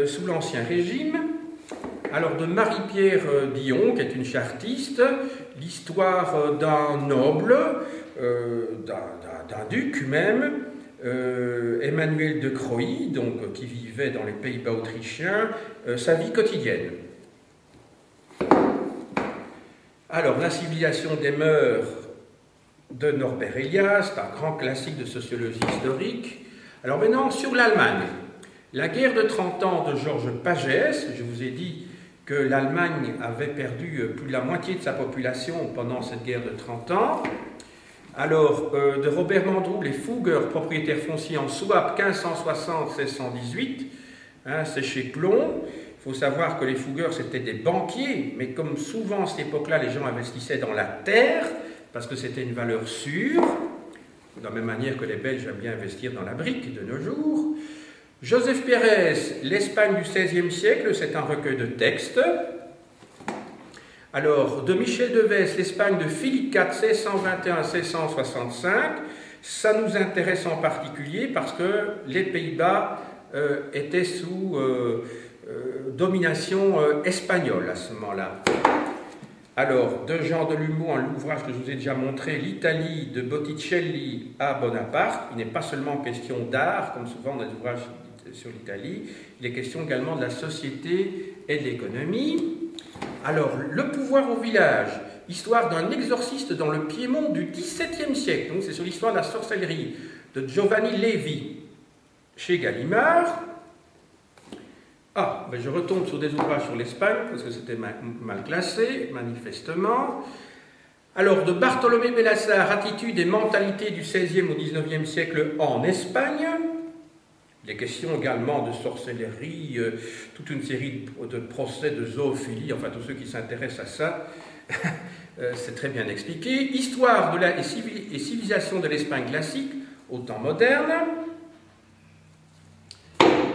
sous l'Ancien Régime. Alors, de Marie-Pierre Dion, qui est une chartiste, l'histoire d'un noble, d'un duc même, Emmanuel de Croÿ, donc, qui vivait dans les Pays-Bas autrichiens, sa vie quotidienne. Alors, La civilisation des mœurs de Norbert Elias, c'est un grand classique de sociologie historique. Alors maintenant, sur l'Allemagne, la guerre de 30 ans de Georges Pagès. Je vous ai dit que l'Allemagne avait perdu plus de la moitié de sa population pendant cette guerre de 30 ans. Alors, de Robert Mandrou, les Fugger, propriétaires fonciers en Souabe, 1560-1618, c'est chez Plon. Il faut savoir que les Fugger, c'était des banquiers, mais comme souvent à cette époque-là, les gens investissaient dans la terre, parce que c'était une valeur sûre, de la même manière que les Belges aiment bien investir dans la brique de nos jours. Joseph Pérez, l'Espagne du XVIe siècle, c'est un recueil de textes. Alors, de Michel Devès, l'Espagne de Philippe IV, 1621-1665, ça nous intéresse en particulier parce que les Pays-Bas étaient sous domination espagnole à ce moment-là. Alors, de Jean Delumeau, un ouvrage que je vous ai déjà montré, l'Italie de Botticelli à Bonaparte. Il n'est pas seulement question d'art, comme souvent dans les ouvrages sur l'Italie, il est question également de la société et de l'économie. Alors, le pouvoir au village, histoire d'un exorciste dans le Piémont du XVIIe siècle, donc c'est sur l'histoire de la sorcellerie, de Giovanni Levi, chez Gallimard. Ah, ben je retombe sur des ouvrages sur l'Espagne, parce que c'était mal classé, manifestement. Alors, de Bartolomé Bellassar, attitude et mentalité du XVIe au XIXe siècle en Espagne. Il est question également de sorcellerie, toute une série de procès de zoophilie, enfin tous ceux qui s'intéressent à ça, c'est très bien expliqué. Histoire de et civilisation de l'Espagne classique au temps moderne.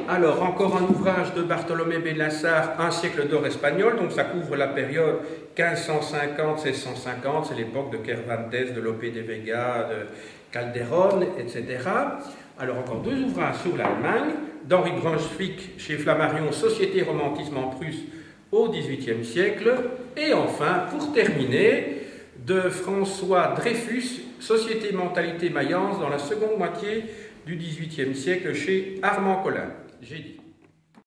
Alors, encore un ouvrage de Bartolomé Bellassar, Un siècle d'or espagnol, donc ça couvre la période 1550-1650, c'est l'époque de Cervantes, de Lope de Vega, de Calderón, etc. Alors, encore deux ouvrages sur l'Allemagne, d'Henri Brunswick chez Flammarion, Société et romantisme en Prusse au XVIIIe siècle, et enfin, pour terminer, de François Dreyfus, Société et mentalité mayence dans la seconde moitié du XVIIIe siècle chez Armand Collin. J'ai dit.